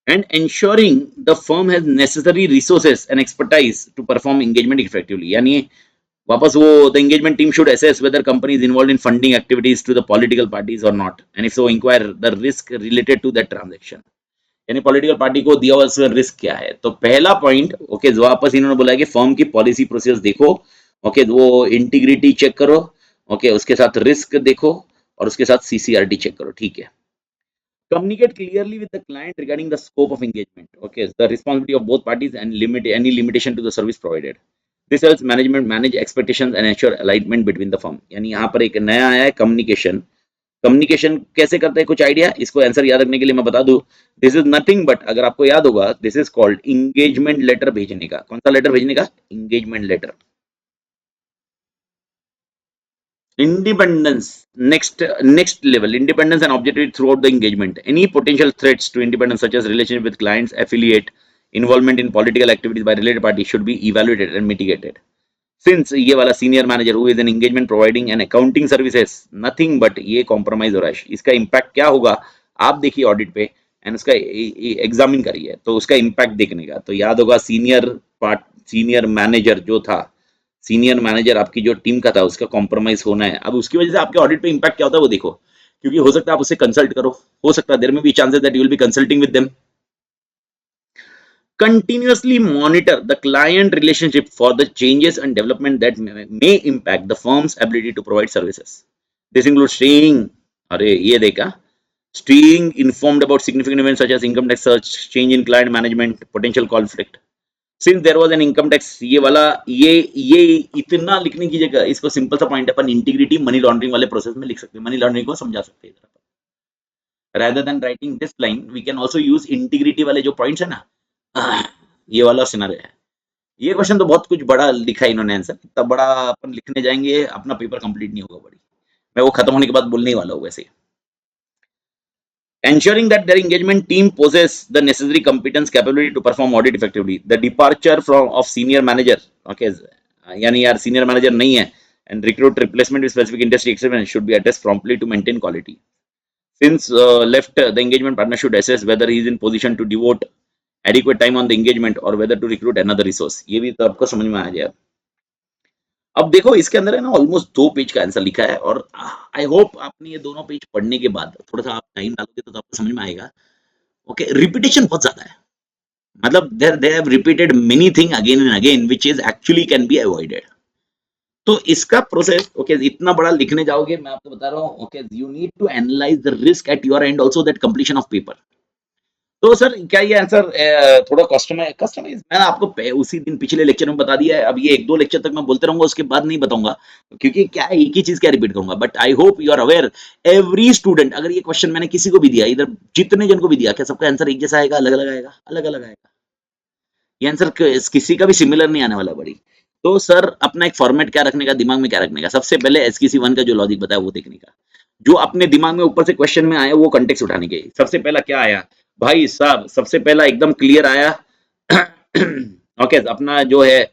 And ensuring the firm has necessary resources and expertise to perform engagement effectively. यानी वापस वो the engagement team should assess whether company is involved in funding activities to the political parties or not, and if so inquire the risk related to that transaction. यानी political party को दिया हुआ risk क्या है. तो पहला point, okay, जो वापस इन्होंने बोला है कि फर्म की पॉलिसी प्रोसेस देखो, ओके, वो इंटीग्रिटी चेक करो, ओके, उसके साथ रिस्क देखो और उसके साथ CCRT चेक करो, ठीक है. Communicate clearly with the client regarding the scope of engagement. Okay, the responsibility of both parties and limit any limitation to the service provided. This helps management manage expectations and ensure alignment between the firm. यानी यहाँ पर एक नया आया है communication. Communication कैसे करते हैं, कुछ आइडिया? इसको आंसर याद रखने के लिए मैं बता दूं, दिस इज नथिंग बट, अगर आपको याद होगा, this is called engagement letter भेजने का. कौन सा लेटर भेजने का? Engagement letter. Independence, next level, independence and objectivity throughout the engagement. Any potential threats to independence such as relationship with clients, affiliate, involvement in political activities by related parties should be evaluated and mitigated. Since ये वाला senior manager who is an engagement providing and accounting services, nothing but ये compromise हो रहा है. इसका impact क्या होगा आप देखिए ऑडिट पे एंड उसका एग्जामिन करिए, तो उसका इम्पैक्ट देखने का. तो याद होगा सीनियर मैनेजर जो था, सीनियर मैनेजर आपकी जो टीम का था, उसका कॉम्प्रोमाइज होना है. अब उसकी वजह से आपके ऑडिट पे इंपैक्ट क्या होता है वो देखो, क्योंकि हो सकता है आप उससे कंसल्ट करो, हो सकता है देयर में B chances that you will be consulting with them. Continuously monitor the client relationship for the changes and development that may impact the firm's ability to provide services. This includes staying informed about significant events such as income tax search, change in client management, potential conflict. Since there was an income tax, ये वाला ये इतना लिखने की जगह इसको simple सा point अपन integrity, money laundering वाले प्रोसेस में लिख सकते हैं, मनी लॉन्ड्रिंग को समझा सकते हैं. rather than writing this line we can also use integrity वाले जो पॉइंट्स है ना, ये वाला सिनेरियो है. ये क्वेश्चन तो बहुत कुछ बड़ा लिखा है इन्होंने आंसर, इतना बड़ा अपन लिखने जाएंगे अपना पेपर कंप्लीट नहीं होगा. बड़ी मैं वो खत्म होने के बाद बोलने ही वाला हूँ. वैसे ensuring that their engagement team possess the necessary competence capability to perform audit effectively. The departure of senior manager, okay, यानी यार senior manager नहीं है and recruit replacement with specific industry experience should be addressed promptly to maintain quality. Since left, the engagement partner should assess whether he is in position to devote adequate time on the engagement or whether to recruit another resource. ये भी तो आपको समझ में आ जाए. अब देखो इसके अंदर है ना ऑलमोस्ट 2 पेज का आंसर लिखा है, और आई होप आपने ये दोनों पेज पढ़ने के बाद थोड़ा सा आप टाइम डालोगे तो आपको समझ में आएगा. ओके, रिपीटेशन बहुत ज्यादा है, मतलब they have repeated many thing again and again which is actually can be avoided. तो इसका प्रोसेस, ओके, इतना बड़ा लिखने जाओगे, मैं आपको बता रहा हूँ, okay, you need to analyse the risk at your end also that completion of paper. तो सर क्या ये आंसर थोड़ा कस्टमाइज मैंने आपको उसी दिन पिछले लेक्चर में बता दिया है. अब ये 1-2 लेक्चर तक मैं बोलते रहूंगा, उसके बाद नहीं बताऊंगा, क्योंकि क्या है, एक ही चीज क्या रिपीट करूंगा. But I hope you are aware, every student, अगर ये क्वेश्चन मैंने किसी को भी दिया, इधर जितने जन को भी दिया, क्या सबका आंसर एक जैसा आएगा? अलग अलग आएगा, अलग अलग आएगा. ये आंसर किसी का भी सिमिलर नहीं आने वाला. बड़ी तो सर अपना एक फॉर्मेट क्या रखने का, दिमाग में क्या रखने का, सबसे पहले एसक्यूसी 1 का जो लॉजिक बताया वो देखने का, जो अपने दिमाग में ऊपर से क्वेश्चन में आया वो कंटेक्स्ट उठाने के। सबसे पहला क्या आया भाई साहब, सबसे पहला एकदम क्लियर आया ओके अपना जो है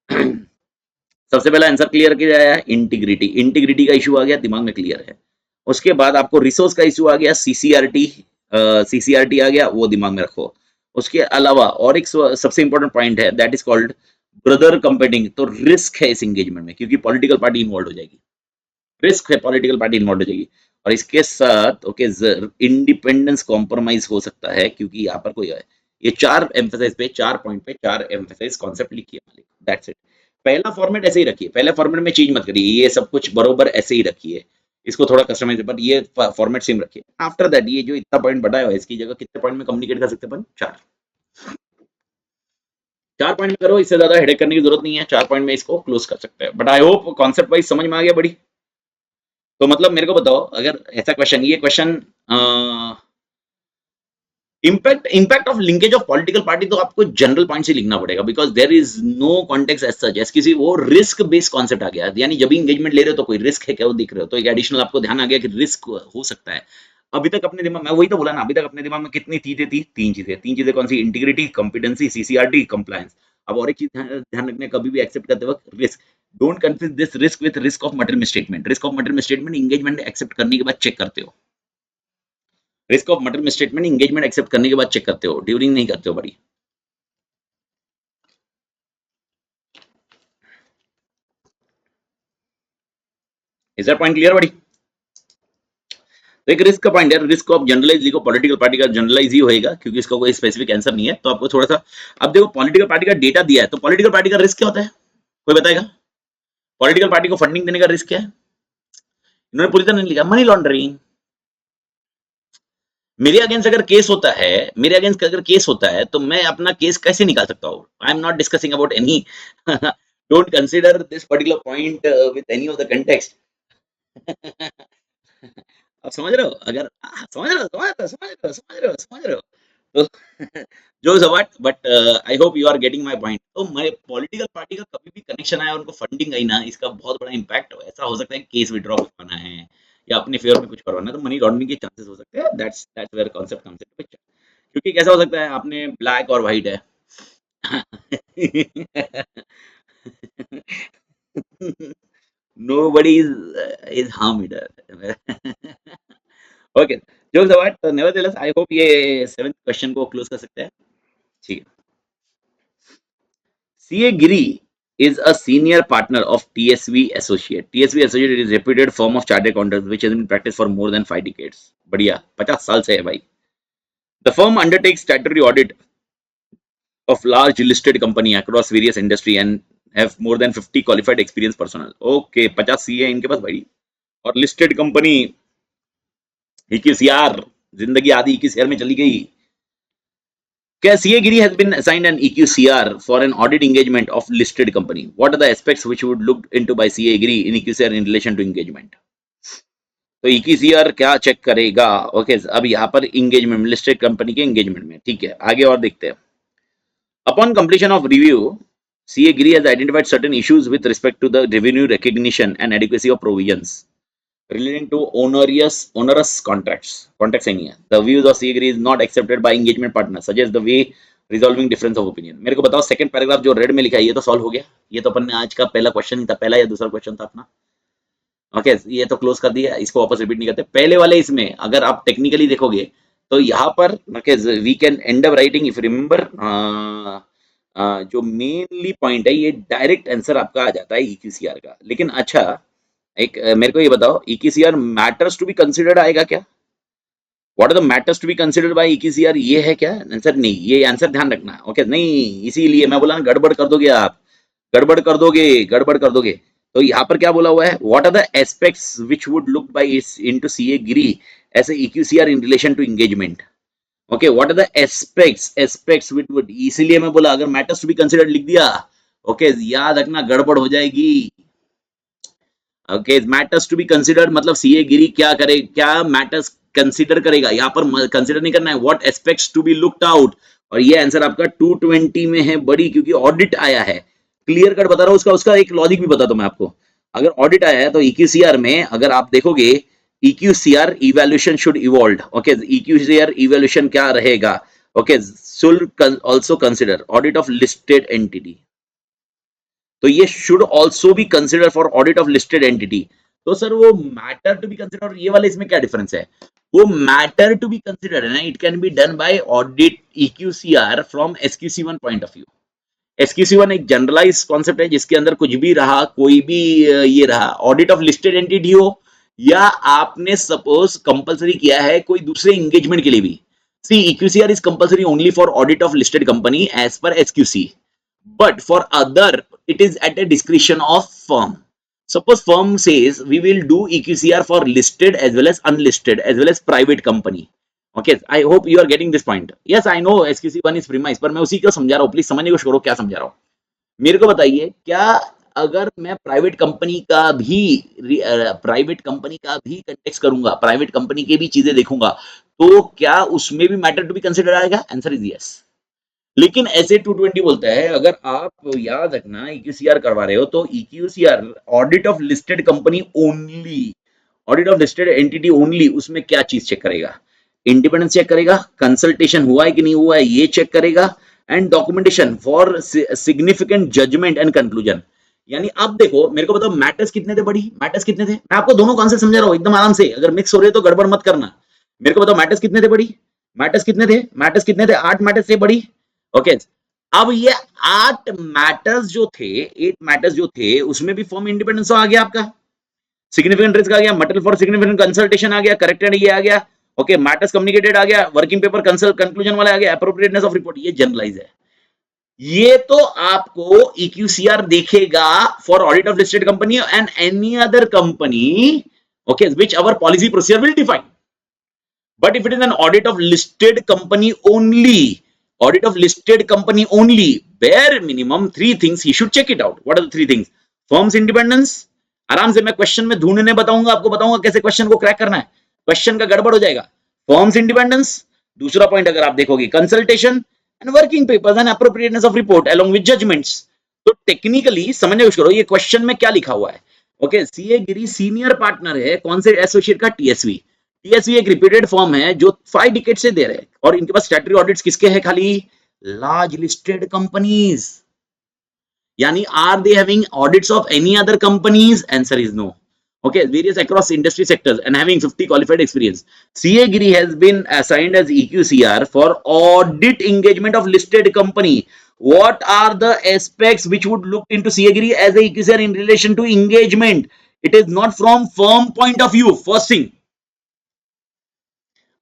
सबसे पहला आंसर क्लियर किया है, इंटीग्रिटी, इंटीग्रिटी का इशू आ गया, दिमाग में क्लियर है। उसके बाद आपको रिसोर्स का इशू आ गया, सीसीआरटी, सीसीआरटी आ गया, वो दिमाग में रखो। उसके अलावा और एक सबसे इंपॉर्टेंट पॉइंट है, दैट इज कॉल्ड ब्रदर कंपेटिंग। तो रिस्क है इस एंगेजमेंट में, क्योंकि पॉलिटिकल पार्टी इन्वॉल्व हो जाएगी, रिस्क है, पॉलिटिकल पार्टी इन्वॉल्व हो जाएगी। और इसके साथ ओके इंडिपेंडेंस कॉम्प्रोमाइज हो सकता है, क्योंकि यहाँ पर कोई है, ये चार एम्फेसाइज पे, चार पॉइंट पे चार एम्फेसाइज कॉन्सेप्ट लिखिए मालिक, दैट्स इट। पहला फॉर्मेट ऐसे ही रखिए, पहले फॉर्मेट में चेंज मत करिए, ये सब कुछ बरोबर ऐसे ही रखिए, इसको थोड़ा कस्टमाइज, बट ये फॉर्मेट सेम रखिए। आफ्टर दैट ये जो इतना पॉइंट बढ़ाया है, इसकी जगह कितने पॉइंट में कम्युनिकेट कर सकते हैं अपन, चार, चार पॉइंट में करो, इससे ज्यादा हेडेक करने की जरूरत नहीं है, चार पॉइंट में इसको क्लोज कर सकते हैं। But I hope concept wise समझ में आ गया बड़ी। तो मतलब मेरे को बताओ, अगर ऐसा क्वेश्चन, ये question impact of linkage of political party, तो आपको जनरल पॉइंट से लिखना पड़ेगा, because there is no context as such, किसी वो रिस्क बेस्ड कॉन्सेप्ट आ गया, यानी जब भी इंगेजमेंट ले रहे हो तो कोई रिस्क है क्या वो दिख रहे हो, तो एक एडिशनल आपको ध्यान आ गया कि रिस्क हो सकता है। अभी तक अपने दिमाग, मैं वही तो बोला ना, अभी तक अपने दिमाग में कितनी चीजें थी, तीन चीजें, तीन चीजें कौन सी, इंटीग्रिटी, कॉम्पिटेंसी, सीसीआरटी, कंप्लायंस। अब और एक चीज ध्यान रखने, कभी भी एक्सेप्ट करते वक्त risk, don't confuse this risk with risk of material misstatement. Risk of material misstatement engagement accept करने के बाद चेक करते हो, risk of material misstatement engagement accept करने के बाद चेक करते हो, ड्यूरिंग नहीं करते हो बड़ी। इज दैट पॉइंट क्लियर बड़ी? तो एक रिस्क का पॉइंट है, रिस्क ऑफ जनरलाइज लिखो, पॉलिटिकल पार्टी का जनरलाइज ही होएगा, क्योंकि इसका कोई स्पेसिफिक आंसर नहीं है, तो आपको थोड़ा सा, अब देखो पॉलिटिकल पार्टी का डेटा दिया है, तो पॉलिटिकल पार्टी का रिस्क क्या होता है, कोई बताएगा? पॉलिटिकल पार्टी को फंडिंग देने का रिस्क क्या है? इन्होंने पूरी तरह नहीं लिखा, मनी लॉन्ड्रिंग। मेरे अगेंस्ट अगर केस होता है, मेरे अगेंस्ट अगर केस होता है, तो मैं अपना केस कैसे निकाल सकता हूँ? I am not discussing about any, don't consider this particular point with any of the context. आप समझ रहे हो? अगर समझ रहे हो, समझ रहे हो, समझ रहे हो, समझ रहे हो, समझ रहे हो, तो जो what, but I hope you are getting my point. तो मैं पॉलिटिकल पार्टी का कभी भी कनेक्शन आया, उनको फंडिंग आई ना, इसका बहुत बड़ा इंपैक्ट ऐसा हो सकता है, केस विड्रॉ करवाना है या अपने फेवर में कुछ करवाना है, तो मनी लॉन्ड्रिंग के चांसेस हो सकते हैं, that's where concept comes into picture. क्योंकि कैसा हो सकता है, आपने ब्लैक और व्हाइट है nobody is harmed okay, jokes apart, तो नेवरदलेस आई होप ये 7th क्वेश्चन को क्लोज कर सकते हैं। ठीक है। CA Giri is a senior partner of TSV Associate. TSV Associate is a reputed firm of chartered accountants which has been practiced for more than 5 decades. बढ़िया, 50 साल से है भाई। The firm undertakes statutory audit of large listed company across various industry and have more than 50 qualified experienced personnel. Okay, 50 CA इनके पास भाई, और listed company 21 जिंदगी आधी 21 में चली गई। CA Giri has been assigned an EQCR for an audit engagement of listed company. What are the aspects which would looked into by CA Giri in EQCR in relation to engagement? तो EQCR क्या check करेगा? Okay, अब यहाँ पर engagement, listed company के engagement में, ठीक है, आगे और देखते हैं। Upon completion of review, CA Giri has identified certain issues with respect to the revenue recognition and adequacy of provisions relating to onerous contracts नहीं है। The views of CA Giri is not accepted by engagement partners, suggest the way resolving difference of opinion. मेरे को बताओ, second paragraph जो red में लिखा है, ये तो सॉल्व हो गया, ये तो अपन ने आज का पहला क्वेश्चन ही था, पहला या दूसरा क्वेश्चन था अपना। ओके, ये तो क्लोज कर दिया, इसको वापस रिपीट नहीं करते। पहले वाले इसमें अगर आप टेक्निकली देखोगे, तो यहाँ पर okay we can end up writing, if remember, जो मेनली पॉइंट है, ये डायरेक्ट आंसर आपका आ जाता है EQCR का। लेकिन अच्छा, एक मेरे को ये बताओ, EQCR matters to be considered आएगा क्या? What are the matters to be considered by EQCR, ये है क्या आंसर? नहीं, ये आंसर ध्यान रखना। ओके, नहीं, इसीलिए मैं बोला ना, गड़बड़ कर दोगे आप, गड़बड़ कर दोगे, गड़बड़ कर दोगे। तो यहाँ पर क्या बोला हुआ है, what are the aspects which would look by into CA गिरी as a EQCR in relation to engagement. Okay, what are the aspects which would, इसीलिए मैं बोला अगर मैटर्स टू बी कंसिडर्ड लिख दिया, ओके याद रखना गड़बड़ हो जाएगी। Okay, matters to be considered मतलब CA गिरी क्या करे, क्या मैटर्स कंसिडर करेगा, यहाँ पर कंसिडर नहीं करना है, what aspects to be looked out. और ये आंसर आपका 220 में है बड़ी, क्योंकि ऑडिट आया है। क्लियर कट बता रहा हूँ, उसका उसका एक लॉजिक भी बताता हूं मैं आपको। अगर ऑडिट आया है तो EQCR में अगर आप देखोगे EQCR evaluation should evolve, okay, EQCR evaluation क्या रहेगा, okay, should also consider audit of listed entity, तो ये should also be consider for audit of listed entity. तो सर वो मैटर टू बी कंसीडर और ये वाले इसमें क्या डिफरेंस है? वो मैटर टू बी कंसीडर है ना, it can be done by audit EQCR from SQC1 point of view. SQC1 एक जनरलाइज कॉन्सेप्ट है जिसके अंदर कुछ भी रहा, कोई भी ये रहा, ऑडिट ऑफ लिस्टेड एंटिटी हो या आपने सपोज कंपलसरी किया है कोई दूसरे एंगेजमेंट के लिए भी। See EQCR is compulsory only for audit of listed company as per SQC, but for other it is at a discretion of firm. Suppose firm says we will do EQCR for listed as well as unlisted as well as private company. Okay, I hope you are getting this point. Yes, I know SQC1 is premise, पर मैं उसी को समझा रहा हूँ, please समझने की कोशिश करो क्या समझा रहा हूँ। मेरे को बताइए, क्या अगर मैं प्राइवेट कंपनी का भी कंटेक्स्ट करूंगा, प्राइवेट कंपनी के भी चीजें देखूंगा, तो क्या उसमें भी मैटर टू बी कंसिडर आएगा? Answer is yes. लेकिन ऐसे 220 बोलता है, अगर आप याद रखना EQCR करवा रहे हो तो EQCR audit of listed company only, audit of listed entity only, उसमें क्या चीज चेक करेगा? इंडिपेंडेंस चेक करेगा, कंसल्टेशन हुआ है कि नहीं हुआ है ये चेक करेगा, and documentation for significant judgement and conclusion. यानी अब देखो, मेरे को बताओ मैटर्स कितने थे बड़ी, मैटर्स कितने थे? मैं आपको दोनों कॉन्सेप्ट समझा रहा हूं एकदम आराम से, अगर मिक्स हो रहे तो गड़बड़ मत करना। मेरे को बताओ मैटर्स कितने थे बड़ी, मैटर्स कितने थे? मैटर्स कितने थे? 8 मैटर्स थे बड़ी। ओके, अब ये 8 मैटर्स जो थे, 8 मैटर्स जो थे, उसमें भी फॉर्म इंडिपेंडेंस आ गया आपका, सिग्निफिकेंट रिस्क आ गया, मटेरियल फॉर सिग्निफिकेंट कंसल्टेशन आ गया, करेक्टेड ये आ गया, ओके, मैटर्स कम्युनिकेटेड आ गया, वर्किंग पेपर कंसल्ट कंक्लूजन वाला आ गया, एप्रोप्रिएटनेस ऑफ रिपोर्ट, ये जनरलाइज है। ये तो आपको EQCR देखेगा for audit of listed company and any other company, okay, which our policy procedure will define. But if it is an audit of listed company only, audit of listed company only, bare minimum 3 things he should check it out. What are the 3 things? Firm's independence. आराम से मैं question में ढूंढने बताऊंगा, आपको बताऊंगा कैसे question को क्रैक करना है, क्वेश्चन का गड़बड़ हो जाएगा। फर्म्स इंडिपेंडेंस, दूसरा पॉइंट अगर आप देखोगे consultation and working papers and appropriateness of report along with judgements. तो टेक्निकली समझने की कोशिश करो, ये क्वेश्चन में क्या लिखा हुआ है। ओके, सीए गिरी सीनियर पार्टनर है कौन से एसोसिएट का? TSV। TSV एक रिप्यूटेड फर्म है जो 5 डिकेड से दे रहे हैं, और इनके पास स्टैट्यूटरी ऑडिट्स किसके हैं? खाली लार्ज लिस्टेड कंपनीज। यानी are they having audits of any other companies? Answer is no. Okay, various across industry sectors and having 50 qualified experience. CA Giri has been assigned as EQCR for audit engagement of listed company. What are the aspects which would look into CA Giri as a EQCR in relation to engagement? It is not from firm point of view. First thing,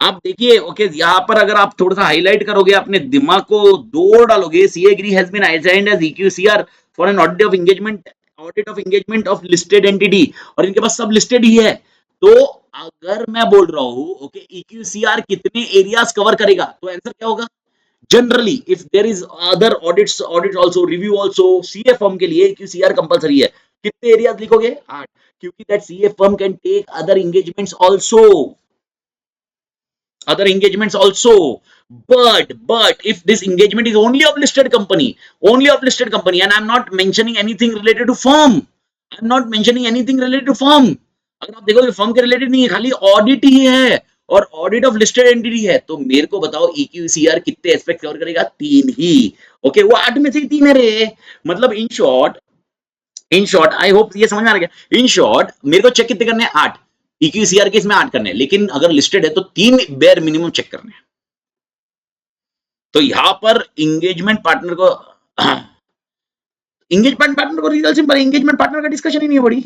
आप देखिए, okay, यहाँ पर अगर आप थोड़ा सा highlight करोगे, अपने दिमाग को दौड़ डालोगे, CA Giri has been assigned as EQCR for an audit of engagement of listed entity, और इनके पास सब लिस्टेड ही है। तो अगर मैं बोल रहा हूं, ओके, EQCR कितने एरियाज कवर करेगा, तो आंसर क्या होगा? Generally if there is other audit also, review also, CA firm के लिए EQCR कंपलसरी है। कितने एरियाज लिखोगे? 8, क्योंकि that CA firm can take other engagements also, other engagements also, but if this engagement is only of listed company, and I'm not mentioning anything related to firm, अगर आप देखोगे firm के related नहीं है, खाली audit ही है और audit of listed entity है, तो मेरे को बताओ EQCR कितने एस्पेक्ट कवर करेगा? 3 ही। ओके, वो 8 में से 3 है रे। मतलब इन शॉर्ट आई होप ये समझ में आ गया। इन शॉर्ट मेरे को चेक कितने करने हैं? 8। EQCR के इसमें 8 करने हैं, लेकिन अगर लिस्टेड है तो 3 बेयर मिनिमम चेक करने हैं। तो यहां पर एंगेजमेंट पार्टनर को रिजल्ट सिंपल, एंगेजमेंट पार्टनर का डिस्कशन ही नहीं है बड़ी।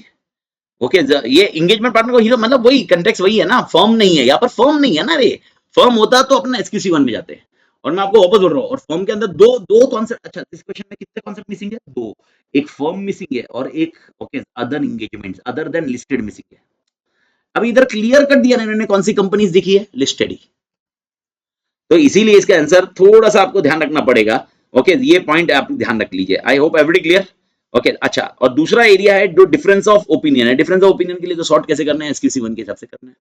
ओके, ये एंगेजमेंट पार्टनर को हीरो मतलब वही कंटेक्स्ट वही है ना, फर्म नहीं है, यहाँ पर फर्म नहीं है ना रे। फर्म होता तो अपना SQC1 में जाते हैं, और मैं आपको वापस बोल रहा हूँ, और फर्म के अंदर दो कॉन्सेप्ट, अच्छा इस क्वेश्चन में कितने कॉन्सेप्ट मिसिंग है? 2, एक फर्म मिसिंग है और एक okay other engagements other than listed missing है। अभी इधर क्लियर कर दिया ना इन्होंने, कौन सी कंपनीज दिखी है? लिस्टेड ही। तो इसीलिए इसका आंसर थोड़ा सा आपको ध्यान रखना पड़ेगा। ओके, ये पॉइंट आप ध्यान रख लीजिए। I hope everybody clear. Okay, अच्छा, और दूसरा एरिया है जो डिफरेंस ऑफ ओपिनियन है। डिफरेंस ऑफ ओपिनियन के लिए तो सॉर्ट कैसे करना है? SQC1 के हिसाब से करना है।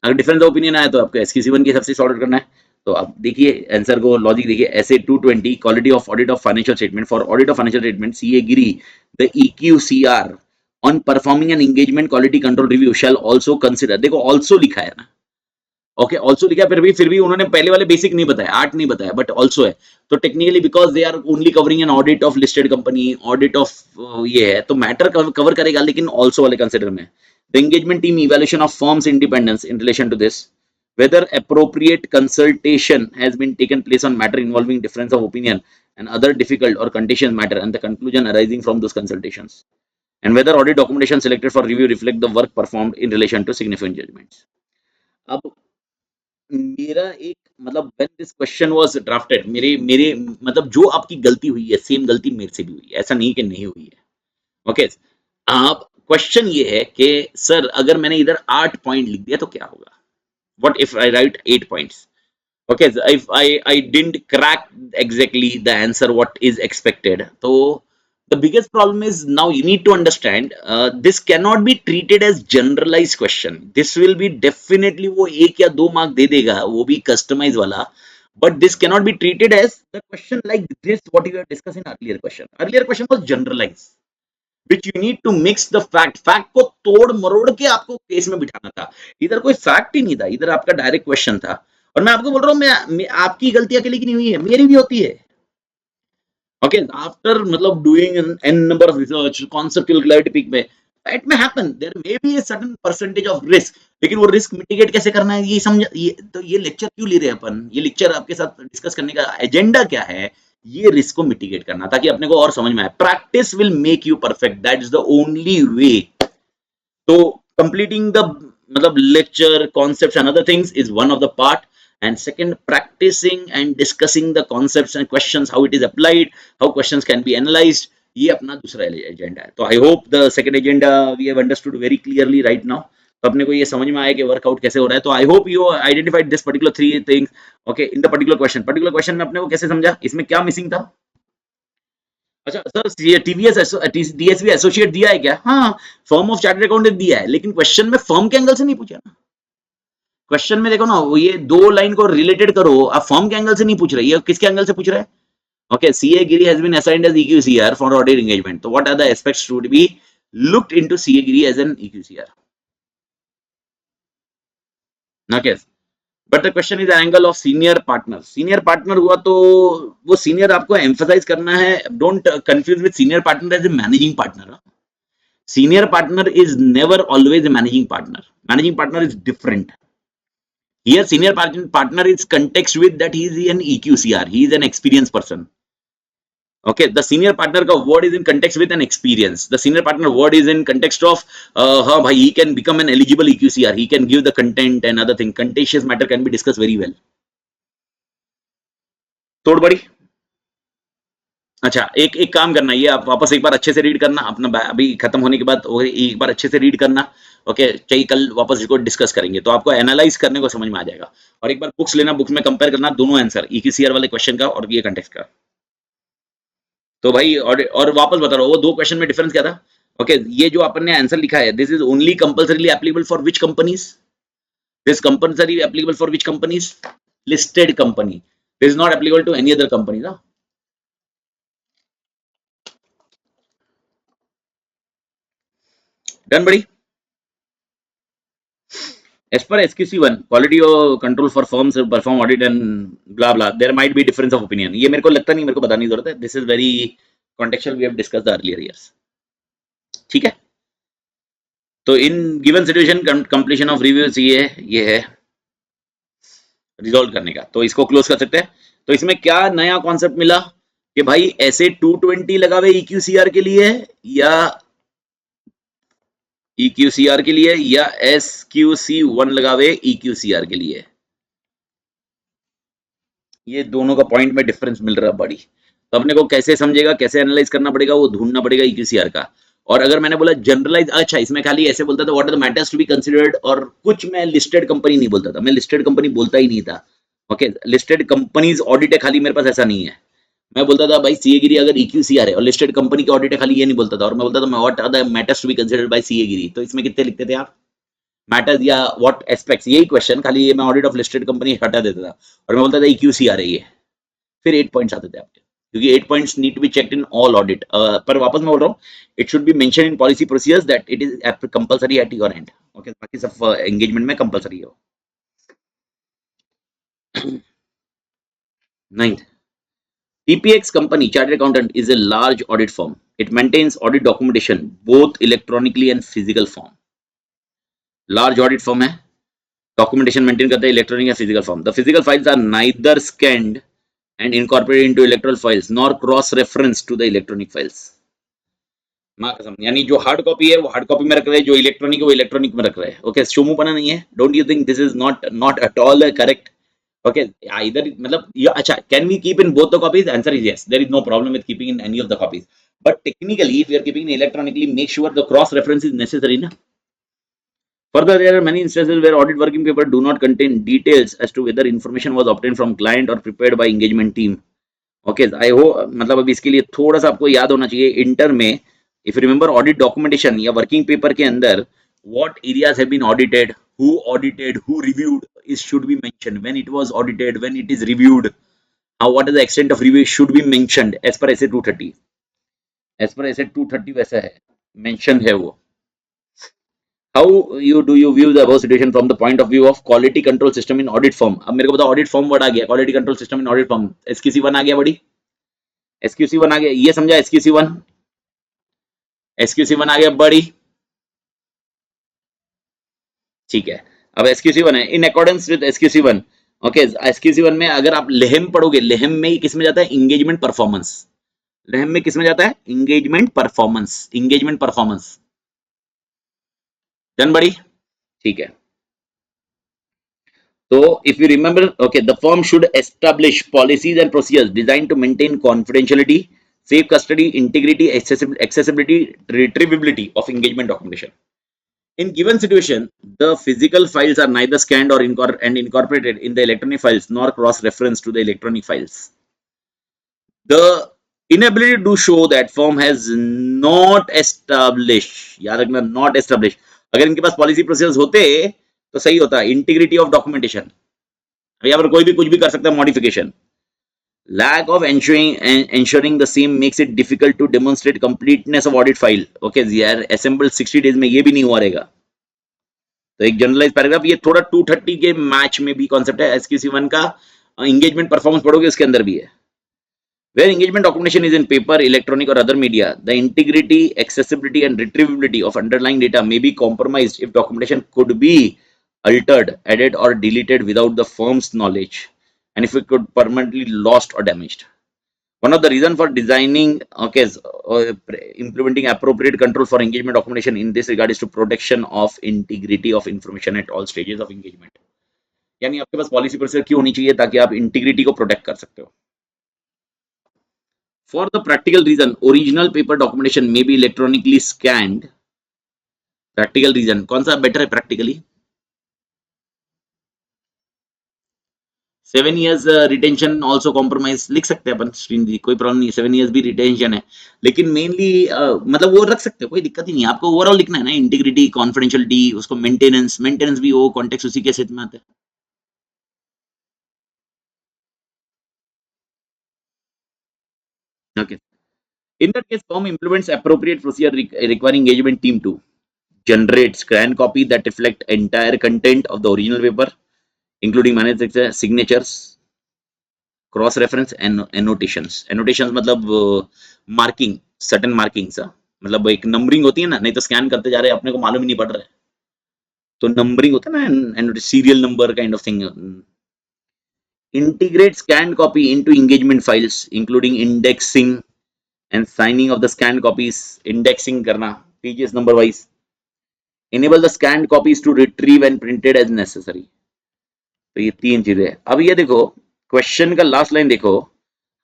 अगर डिफरेंस ऑफ ओपिनियन आया तो आपको SQC1 के हिसाब से सॉर्ट करना है। तो अब देखिए आंसर को लॉजिक देखिए, ऐसे 220 quality of audit of financial statement, for audit of financial statement CA Giri the EQCR on performing an engagement quality control review shell also consider, देखो आल्सो लिखा है ना, ओके ऑल्सो लिखा, फिर भी उन्होंने पहले वाले बेसिक नहीं बताया, आर्ट नहीं बताया, बट ऑल्सो है। तो technically because they are only covering an audit of listed company, audit of ये है, तो मैटर कवर करेगा, लेकिन ऑल्सो वाले कंसिडर में the engagement team evaluation of firm's independence in relation to this, whether appropriate consultation has been taken place on matter involving difference of opinion and other difficult or contentious matter and the conclusion arising from those consultations, and whether audit documentation selected for review reflect the work performed in relation to significant judgments. अब मेरा एक मतलब when this question was drafted, मेरे मेरे मतलब जो आपकी गलती हुई है सेम गलती मेरे से भी हुई है, ऐसा नहीं कि नहीं हुई है। ओके आप क्वेश्चन ये है कि सर अगर मैंने इधर 8 पॉइंट लिख दिया तो क्या होगा, what if I right 8 points, okay, so if I didn't crack exactly the answer what is expected, so the biggest problem is now you need to understand this cannot be treated as generalized question, this will be definitely वो 1 या 2 mark दे देगा, वो भी customise वाला, but this cannot be treated as the question like this what you have discussed in earlier question was generalized which you need to mix the fact को तोड़ मरोड़ के आपको केस में बिठाना था, इधर कोई फैक्ट ही नहीं था, इधर आपका डायरेक्ट क्वेश्चन था। और मैं आपको बोल रहा हूँ मैं आपकी गलती अकेले की नहीं हुई है, मेरी भी होती है। ओके आफ्टर मतलब doing an number of research conceptual clarity pick में it may happen there may be a certain percentage of risk, लेकिन वो रिस्क मिटिगेट कैसे करना है ये समझ, ये तो ये लेक्चर क्यों ले रहे हैं अपन, ये लेक्चर आपके साथ डिस्कस करने का एजेंडा क्या है, ये रिस्क को मिटिगेट करना ताकि अपने को और समझ में आए। Practice will make you perfect, that is the only way. तो completing the मतलब lecture concepts and other things is one of the part, and second practicing and discussing the concepts and questions, how it is applied, how questions can be analyzed, ये अपना दूसरा agenda है। तो I hope the second agenda we have understood very clearly right now, तो अपने को ये समझ में आया कि वर्कआउट कैसे हो रहा है। तो I hope you identified this particular 3 things okay in the particular question में अपने को कैसे समझा, इसमें क्या मिसिंग था। अच्छा सर ये टीवीएस डीएसवी एसोसिएट दिया है क्या, हाँ फर्म ऑफ चार्टर्ड अकाउंटेंट दिया है, लेकिन क्वेश्चन में फर्म के एंगल से नहीं पूछा ना। क्वेश्चन में देखो ना वो ये 2 लाइन को रिलेटेड करो, आप फर्म के एंगल से नहीं पूछ रहे, ये किसके एंगल से पूछ रहा है। Okay CA Giri has been assigned as EQCR for audit engagement, तो what are the aspects to be looked into CA Giri as an EQCR। Okay but the question is angle of senior partner, senior partner हुआ तो वो senior आपको emphasize करना है, don't confuse with senior partner as a managing partner. Senior partner is never always a managing partner. Managing partner is different. Here, senior partner is context with that he is an EQCR. He is an experienced person. Okay, the senior partner ka word is in context with an experience. The senior partner word is in context of he can become an eligible EQCR. He can give the content and other thing. Contentious matter can be discussed very well. तोड़ बड़ी अच्छा एक काम करना, ये आप वापस एक बार अच्छे से रीड करना अपना, अभी खत्म होने के बाद एक बार अच्छे से रीड करना। ओके चाहिए कल वापस इसको डिस्कस करेंगे तो आपको एनालाइज करने को समझ में आ जाएगा, और एक बार बुक्स लेना, बुक्स में कंपेयर करना दोनों आंसर EQCR वाले क्वेश्चन का और ये कंटेक्स्ट का। तो भाई और वापस बता रहा हूँ वो 2 क्वेश्चन में डिफरेंस क्या था। ओके ये जो अपन ने आंसर लिखा है this is only compulsorily applicable for which companies, this compulsory applicable for which companies, listed company, this is not applicable to any other company ना। डन बड़ी। As per SQC1, quality or control for firms to perform audit and blah blah, there might be difference of opinion. ये मेरे को लगता नहीं, मेरे को बताने की जरूरत है, this is very contextual, we have discussed the earlier years. ठीक है तो in given situation completion of reviews ये है रिजॉल्व करने का, तो इसको क्लोज कर सकते हैं। तो इसमें क्या नया कॉन्सेप्ट मिला कि भाई ऐसे 220 लगावे EQCR के लिए या EQCR के लिए या SQC1 लगावे EQCR के लिए, ये दोनों का पॉइंट में डिफरेंस मिल रहा है बड़ी। तो अपने को कैसे समझेगा, कैसे एनालाइज करना पड़ेगा, वो ढूंढना पड़ेगा EQCR का। और अगर मैंने बोला जनरलाइज, अच्छा इसमें खाली ऐसे बोलता था what are the matters to be considered, और कुछ मैं लिस्टेड कंपनी नहीं बोलता था, मैं लिस्टेड कंपनी बोलता ही नहीं था। ओके लिस्टेड कंपनीज ऑडिट है खाली, मेरे पास ऐसा नहीं है। मैं बोलता था भाई सीए गिरी अगर EQCR है और लिस्टेड कंपनी के ऑडिट है खाली, ये नहीं बोलता था। और मैं बोलता था what are the matters to be considered by CA Giri, तो इसमें कितने लिखते थे आप मैटर्स या व्हाट एस्पेक्ट्स, यही क्वेश्चन खाली ये मैं ऑडिट ऑफ लिस्टेड कंपनी हटा देता था और मैं बोलता था EQC आ रही है, फिर 8 पॉइंट्स आते थे आपके, क्योंकि 8 points need to be checked in all audit. पर वापस मैं बोल रहा हूँ, it should be mention in policy procedures that it is compulsory at your end. Okay, बाकी सब एंगेजमेंट में कंपलसरी है। Ninth, PPX company chartered accountant is a large audit firm. It maintains audit documentation both electronically and physical form. Large audit firm है, documentation maintain करता है electronic या physical form. The physical files are neither scanned and incorporated into electoral files nor cross reference to the electronic files. माँ कसम, यानी जो hard copy है वो हार्ड कॉपी में रख रहे हैं, जो इलेक्ट्रॉनिक है वो इलेक्ट्रॉनिक में रख रहे हैं। ओके, शोमुपना नहीं है। Don't you think this is not at all correct? Okay, either मतलब yeah, अच्छा, can we keep in both the copies? Answer is yes. There is no problem with keeping in any of the copies. But technically, if you are keeping electronically, make sure the cross reference is necessary, na? Further, there are many instances where audit working paper do not contain details as to whether information was obtained from client or prepared by engagement team. Okay, I hope मतलब अब इसके लिए थोड़ा सा आपको याद होना चाहिए इंटर में, if you remember audit documentation या working paper के अंदर what areas have been audited, who reviewed, is should be mentioned, when it was audited, when it is reviewed, what is the extent of review should be mentioned as per SA 230, as per SA 230 वैसा है, mentioned है वो। How you view the above situation from the point of view of quality control system in audit firm? अब मेरे को बताओ, audit firm word आ गया, quality control system in audit firm, SQC1 आ गया बड़ी, SQC1 आ गया, ये समझा SQC1, SQC1 आ गया बड़ी, ठीक है। अब SQC1 है, in accordance with SQC1, okay, SQC1 में अगर आप लेहम पढ़ोगे, लेहम में किस में जाता है? Engagement performance. लेहम में किस में जाता है? Engagement performance, engagement performance. Done बड़ी, ठीक है। So if you remember, okay, the firm should establish policies and procedures designed to maintain confidentiality, safe custody, integrity, accessibility, retrievability of engagement documentation. In given situation, the physical files are neither scanned or incorporated in the electronic files nor cross-referenced to the electronic files. The inability to show that firm has not established, याद रखना, not established, अगर इनके पास policy procedures होते तो सही होता, integrity of documentation, यहाँ पर कोई भी कुछ भी कर सकता है modification. Lack of ensuring the same makes it difficult to demonstrate completeness of audit file. Okay, यार assembled 60 days में ये भी नहीं हुआ रहेगा। तो एक जनरलाइज पैराग्राफ, ये थोड़ा 230 के मैच में भी कॉन्सेप्ट है, SQC1 का एंगेजमेंट परफॉर्मेंस पढ़ोगे उसके अंदर भी है। Where engagement documentation is in paper, electronic or other media, the integrity, accessibility and retrievability of underlying data may be compromised if documentation could be altered, added or deleted without the firm's knowledge, and if it could permanently lost or damaged. One of the reasons for designing, okay, implementing appropriate control for engagement documentation in this regard is to protection of integrity of information at all stages of engagement. यानी आपके पास policy procedure क्यों होनी चाहिए? ताकि आप integrity को protect कर सकते हो। For the practical reason, original paper documentation may be electronically scanned. Practical reason, कौन सा बेटर है practically? 7 years retention also compromise लिख सकते हैं अपन, श्रीन जी कोई प्रॉब्लम नहीं, 7 years भी रिटेंशन है, लेकिन मेनली मतलब वो रख सकते हो, कोई दिक्कत ही नहीं, आपको ओवरऑल लिखना है ना, इंटीग्रिटी, कॉन्फिडेंशियलिटी, उसको मेंटेनेंस भी वो कॉन्टेक्स्ट उसी के सेट में आता है। Okay. In that case, firm implements appropriate procedure requiring engagement team to generate scan copy that reflect entire content of the original paper, including managed signatures, cross reference, annotations. Annotations मतलब marking, certain markings, मतलब एक numbering होती है ना, नहीं तो scan करते जा रहे हैं अपने को मालूम ही नहीं पड़ रहा है, तो नंबरिंग होता है ना, serial number kind of thing. Integrate scan copy into engagement files including indexing and signing of the scan copies, indexing करना pages number wise, enable the scanned copies to retrieve and printed as necessary। तो ये तीन चीजें। अब ये देखो question का last line देखो,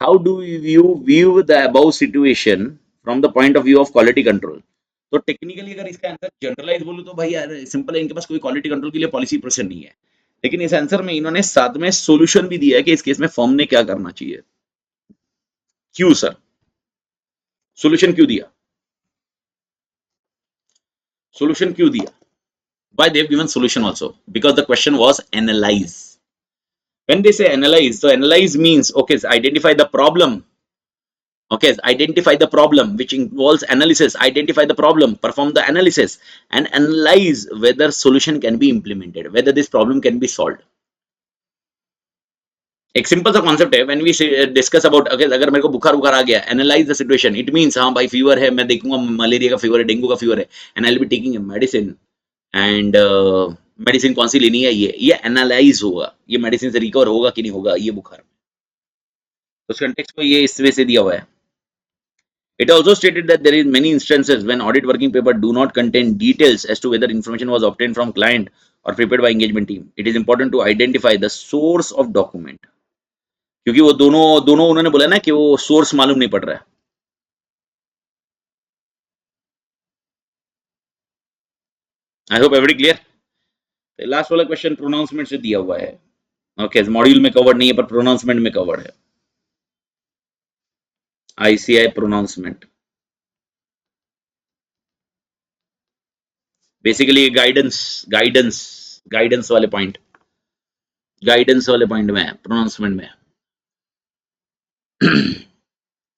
how do you view the above situation from the point of view of quality control. तो टेक्निकली अगर इसका आंसर जनरलाइज बोलूं तो भाई यार सिंपल है, इनके पास कोई क्वालिटी कंट्रोल के लिए पॉलिसी प्रोसेस नहीं है, लेकिन इस आंसर में इन्होंने साथ में सॉल्यूशन भी दिया है कि इस केस में फर्म ने क्या करना चाहिए। क्यों सर, सॉल्यूशन क्यों दिया, सॉल्यूशन क्यों दिया? Why they've given solution also? Because the question was analyze. When they say analyze, so analyze means okay, identify the problem. Okay, identify the problem, which involves analysis. Identify the problem, perform the analysis, and analyze whether solution can be implemented, whether this problem can be solved. एक simple सा concept है, when we discuss about अगर मेरे को बुखार बुखार आ गया, analyse the situation, it means हाँ भाई फीवर है, मैं देखूंगा मलेरिया का फीवर है, डेंगू का फीवर है, and I will be taking a medicine, and medicine कौन सी लेनी है, ये एनालाइज होगा, ये मेडिसिन से रिकवर होगा कि नहीं होगा ये बुखार में, उस कंटेक्स्ट को ये इस वे से दिया हुआ है. It also stated that there is many instances when audit working paper do not contain details as to whether information was obtained from client or prepared by engagement team. It is important to identify the source of document. क्योंकि वो दोनों दोनों उन्होंने बोला ना कि वो source मालूम नहीं पड़ रहा है. I hope every clear. Last वाला क्वेश्चन प्रोनाउंसमेंट से दिया हुआ है. ओके, मॉड्यूल में कवर्ड नहीं है पर प्रोनाउंसमेंट में कवर्ड है. ICI pronouncement basically guidance guidance guidance वाले पॉइंट, गाइडेंस वाले पॉइंट में है प्रोनाउंसमेंट में.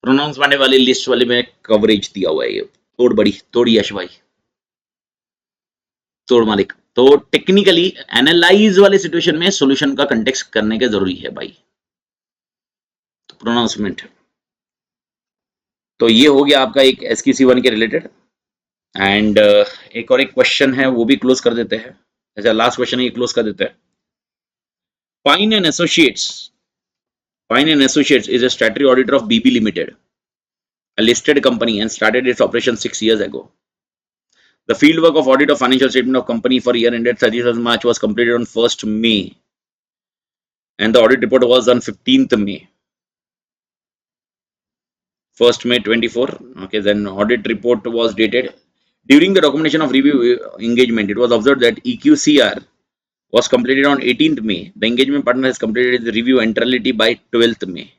प्रोनाउंस आने वाली लिस्ट वाले में कवरेज दिया हुआ है. ये तोड़ बड़ी तोड़ यश भाई, तोड़ मालिक. तो टेक्निकली एनालाइज वाले सिचुएशन में सॉल्यूशन का कंटेक्स्ट करने के जरूरी है भाई. तो प्रोनाउंसमेंट, तो ये हो गया आपका एक SQC1 के रिलेटेड. एंड एक और एक क्वेश्चन है वो भी क्लोज कर देते हैं. अच्छा, लास्ट क्वेश्चन है, ये क्लोज कर देते हैं. Pine and Associates, Pine and Associates is a statutory auditor of BB Limited, a listed company, and started its operation 6 years ago. The fieldwork of audit of financial statement of company for year ended 31st March was completed on 1st May, and the audit report was on 15th May. 1st May 24. Okay, then audit report was dated. During the documentation of review engagement, it was observed that EQCR was completed on 18th May. The engagement partner has completed the review entirely by 12th May.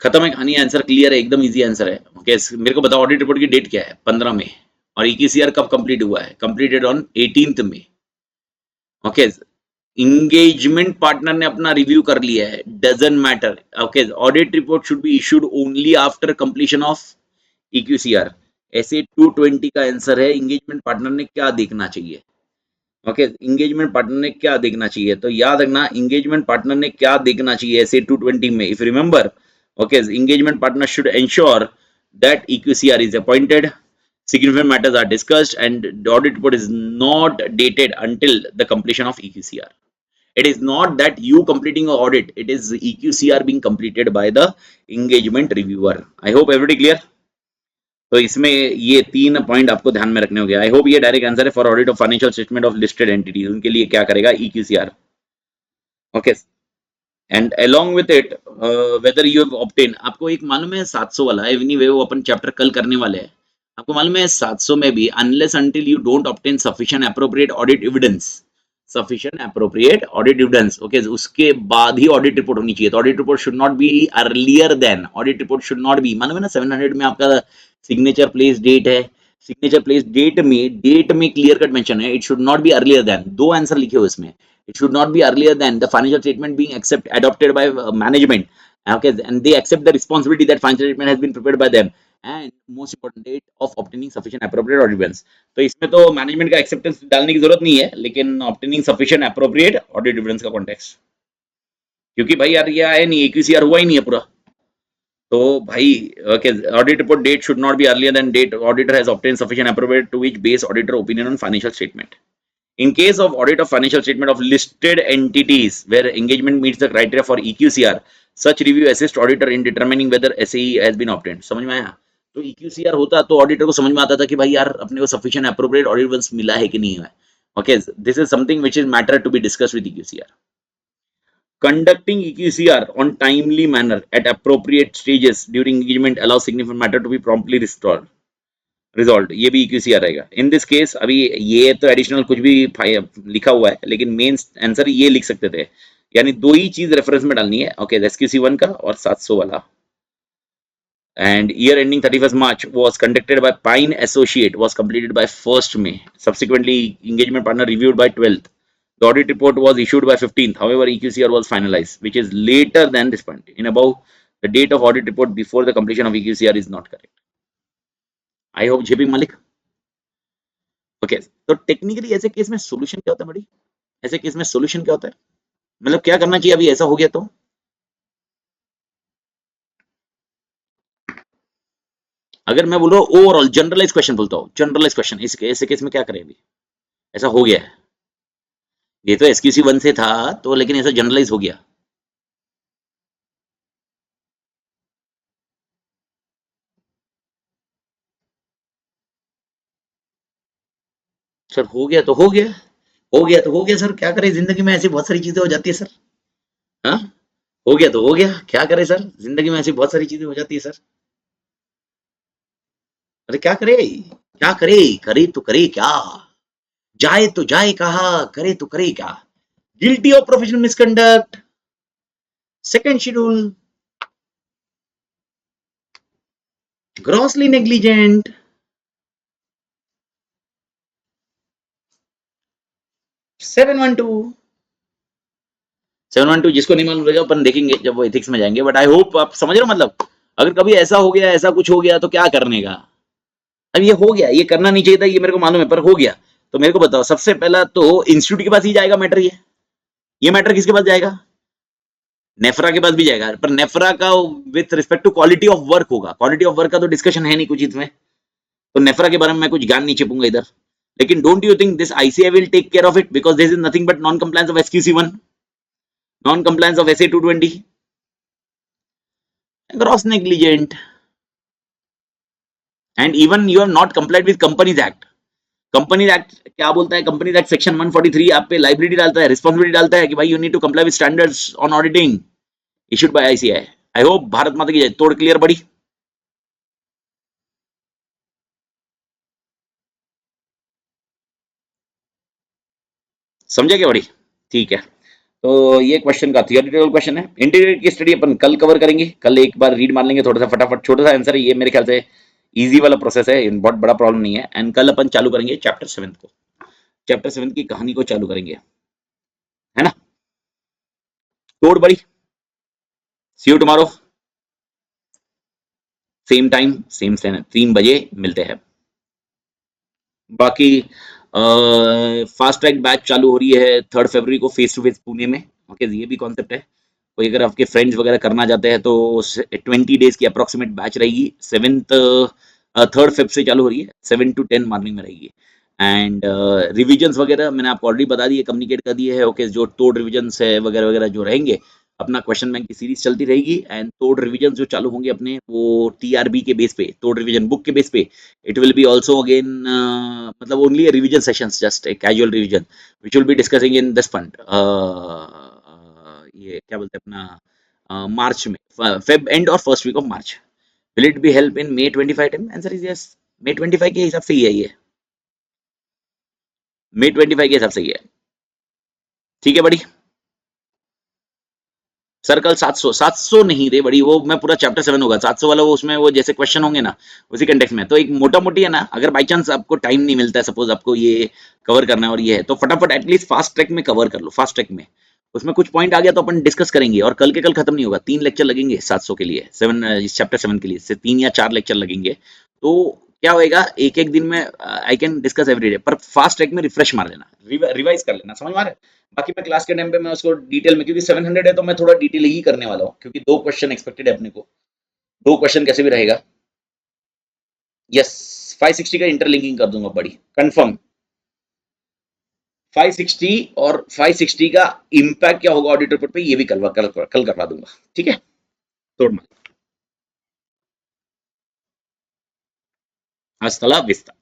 खत्म है कहानी. Answer clear है, एकदम easy answer है. Okay, मेरे को बताओ audit report की डेट क्या है? 15 मई. और EQCR कब कंप्लीट हुआ है? Completed on 18th May. Okay, engagement partner ने अपना रिव्यू कर लिया है, doesn't matter. Okay, audit report should be issued only after completion of EQCR. ऐसे 220 का आंसर है. इंगेजमेंट पार्टनर ने क्या देखना चाहिए? ओके, इंगेजमेंट पार्टनर ने क्या देखना चाहिए? तो याद रखना, इंगेजमेंट पार्टनर ने क्या देखना चाहिए ऐसे 220 में. If remember, okay, engagement partner should ensure that EQCR is appointed, significant matters are discussed, and the audit report is not dated until the completion of EQCR. It is not that you completing an audit, it is EQCR being completed by the engagement reviewer. I hope everybody clear. तो इसमें ये 3 point आपको ध्यान में रखने होंगे. आई hope ये direct answer है. For audit of financial statement of listed entities, उनके लिए क्या करेगा? EQCR. Okay, and along with it whether you have obtained, आपको एक मालूम है 700 वाला, एनीवे वो अपन चैप्टर कल करने वाले हैं. आपको मालूम है 700 में भी unless until you don't obtain sufficient appropriate audit evidence, sufficient appropriate audit evidence, okay, उसके बाद ही ऑडिट रिपोर्ट होनी चाहिए. तो audit report should not be earlier than, audit report should not be, मालूम है ना 700 में आपका सिग्नेचर प्लेस डेट है. सिग्नेचर प्लेस डेट में क्लियर कट मेंशन है, it should not be earlier than. 2 answer लिखे हो इसमें. It should not be earlier than the financial statement being adopted by management. Okay, and they accept the responsibility that financial statement has been prepared by them. And most important, date of obtaining sufficient appropriate audit evidence. तो इसमें तो management का acceptance डालने की जरूरत नहीं है, लेकिन obtaining sufficient appropriate audit evidence का कॉन्टेक्स्ट, क्योंकि भाई यार ये आया नहीं, EQCR हुआ ही नहीं है पूरा. तो भाई okay, audit report date should not be earlier than date auditor has obtained sufficient appropriate to which base auditor opinion on financial statement. In case of audit of financial statement of listed entities where engagement meets the criteria for EQCR, such review assists auditor in determining whether SAE has been obtained. समझ में आया? तो EQCR होता तो auditor को समझ में आता था कि भाई यार अपने को सफिशिएंट एप्रोप्रिएट ऑडिट एविडेंस मिला है कि नहीं है. Okay, this is something which is matter to be discussed with EQCR. Conducting EQCR on timely manner at appropriate stages during engagement allows significant matter to be promptly resolve. ये भी EQCR रहेगा. In this case अभी ये तो additional कुछ भी लिखा हुआ है, लेकिन मेन आंसर ये लिख सकते थे, यानी 2 ही चीज रेफरेंस में डालनी है. ओके, SQC1 का और 700 वाला. and year ending 31st March was conducted by Pine Associate, was completed by 1st May. Subsequently, engagement partner reviewed by 12th. The audit report was issued by 15th. However, EQCR was finalized, which is later than this point. In above, the date of audit report before the completion of EQCR is not correct. I hope JP Malik. Okay तो technically ऐसे case में solution क्या होता है बड़ी, ऐसे case में solution क्या होता है, मतलब क्या करना चाहिए अभी ऐसा हो गया तो? अगर मैं बोल रहा हूँ ओवरऑल जनरलाइज क्वेश्चन बोलता हूँ, जनरलाइज क्वेश्चन, इस ऐसे केस में क्या करें अभी, ऐसा हो गया है, ये तो एसक्यूसी 1 से था तो, लेकिन ऐसा जनरलाइज हो गया। सर हो गया तो हो गया, हो गया तो हो गया सर, क्या करें, जिंदगी में ऐसी बहुत सारी चीजें हो जाती है सर। हाँ, हो गया तो हो गया, क्या करें सर, जिंदगी में ऐसी बहुत सारी चीजें हो जाती है सर। अरे क्या करे, क्या करे, करे तो करे क्या, जाए तो जाए कहा, करे तो करे क्या। Guilty of professional misconduct, second schedule, grossly negligent, 712, 712 जिसको नहीं मालूम रहेगा अपन देखेंगे जब वो एथिक्स में जाएंगे, बट आई होप आप समझ रहे हो, मतलब अगर कभी ऐसा हो गया, ऐसा कुछ हो गया तो क्या करने का। अब ये हो गया, ये करना नहीं चाहिए था, ये मेरे को मालूम है, पर हो गया तो मेरे को बताओ, सबसे पहला तो इंस्टीट्यूट के पास ही जाएगा मैटर, ये मैटर किसके पास जाएगा, नेफ्रा के पास भी जाएगा, पर नेफ्रा का with respect to quality of work होगा, क्वालिटी ऑफ वर्क का तो डिस्कशन है नहीं कुछ इसमें, तो नेफ्रा के बारे में मैं कुछ ज्ञान नहीं छिपूंगा इधर। लेकिन don't you think this ICAI will take care of it, because this is nothing but non compliance of SQC 1, non compliance of SA 220, gross negligent, and even you have not complied with Companies Act. Companies act क्या बोलता है, companies act section 143 आप पे liability डालता है, responsibility डालता है कि भाई you need to comply with standards on auditing issued by ICAI. I hope Bharat माता की जय, तोड़ क्लियर बड़ी, समझे क्या बड़ी, ठीक है। तो ये क्वेश्चन का थियोरेटिकल क्वेश्चन है, इंटीग्रेटेड की स्टडी अपन कल कवर करेंगे, कल एक बार रीड मार लेंगे थोड़ा सा फटाफट, छोटा सा आंसर है ये, मेरे ख्याल से इजी वाला प्रोसेस है, बहुत बड़ा प्रॉब्लम नहीं है। एंड कल अपन चालू करेंगे चैप्टर 7 को, चैप्टर 7 की कहानी को चालू करेंगे, है ना। तोड़ बड़ी, see you tomorrow, same time same 3 बजे मिलते हैं। बाकी फास्ट ट्रैक बैच चालू हो रही है 3 फरवरी को फेस टू फेस पुणे में, ओके ये भी कॉन्सेप्ट है, कोई अगर आपके फ्रेंड्स वगैरह करना चाहते हैं तो 20 डेज की अप्रोक्सीमेट बैच रहेगी, 3rd फेब से चालू हो रही है, 7 to 10 मॉर्निंग में रहेगी। एंड रिविजन्स वगैरह मैंने आपको ऑलरेडी बता दिए, कम्युनिकेट कर दिए है, ओके जो तोड़ रिविजन्स है वगैरह वगैरह जो रहेंगे, अपना क्वेश्चन बैंक की सीरीज चलती रहेगी, एंड तोड़ रिविजन जो चालू होंगे अपने वो TRB के बेस पे, तोड़ रिविजन बुक के बेस पे, it will be also again मतलब only a revision sessions, just a casual revision which will be discussing in this fund, ये क्या बोलते हैं अपना मार्च में, फेब एंड और first week of March. Will it be help in May 25 time, answer is yes, May 25 के हिसाब से ही है ये, May 25 के हिसाब से ही है, ठीक है बड़ी। सर कल 700 नहीं रे बड़ी, वो मैं पूरा चैप्टर 7 होगा, 700 वाला वो, उसमें वो जैसे क्वेश्चन होंगे ना उसी कंटेक्स्ट में, तो एक मोटा मोटी है ना, अगर बाई चांस आपको टाइम नहीं मिलता है, सपोज आपको ये कवर करना है और ये है, तो फटाफट एटलीस्ट फास्ट ट्रैक में कवर कर लो, फास्ट ट्रैक में उसमें कुछ पॉइंट आ गया तो अपन डिस्कस करेंगे, और कल के कल खत्म नहीं होगा, 3 लेक्चर लगेंगे 700 के लिए, इस चैप्टर 7 के लिए से 3 या 4 लेक्चर लगेंगे, तो क्या होएगा, एक एक दिन में I can discuss every day, पर फास्ट ट्रैक में रिफ्रेश मार लेना, रिवाइज कर लेना, समझ में आ रहा है। बाकी मैं क्लास के टाइम पे मैं उसको डिटेल में, क्योंकि 700 है तो मैं थोड़ा डिटेल ही करने वाला हूँ, क्योंकि 2 क्वेश्चन एक्सपेक्टेड है अपने को, 2 क्वेश्चन कैसे भी रहेगा। यस, 560 का इंटरलिंकिंग कर दूंगा बड़ी कंफर्म, 560 और 560 का इम्पैक्ट क्या होगा ऑडिट रिपोर्ट पे, ये भी कल करवा दूंगा, ठीक है। तोड़ हस्तला विस्ता।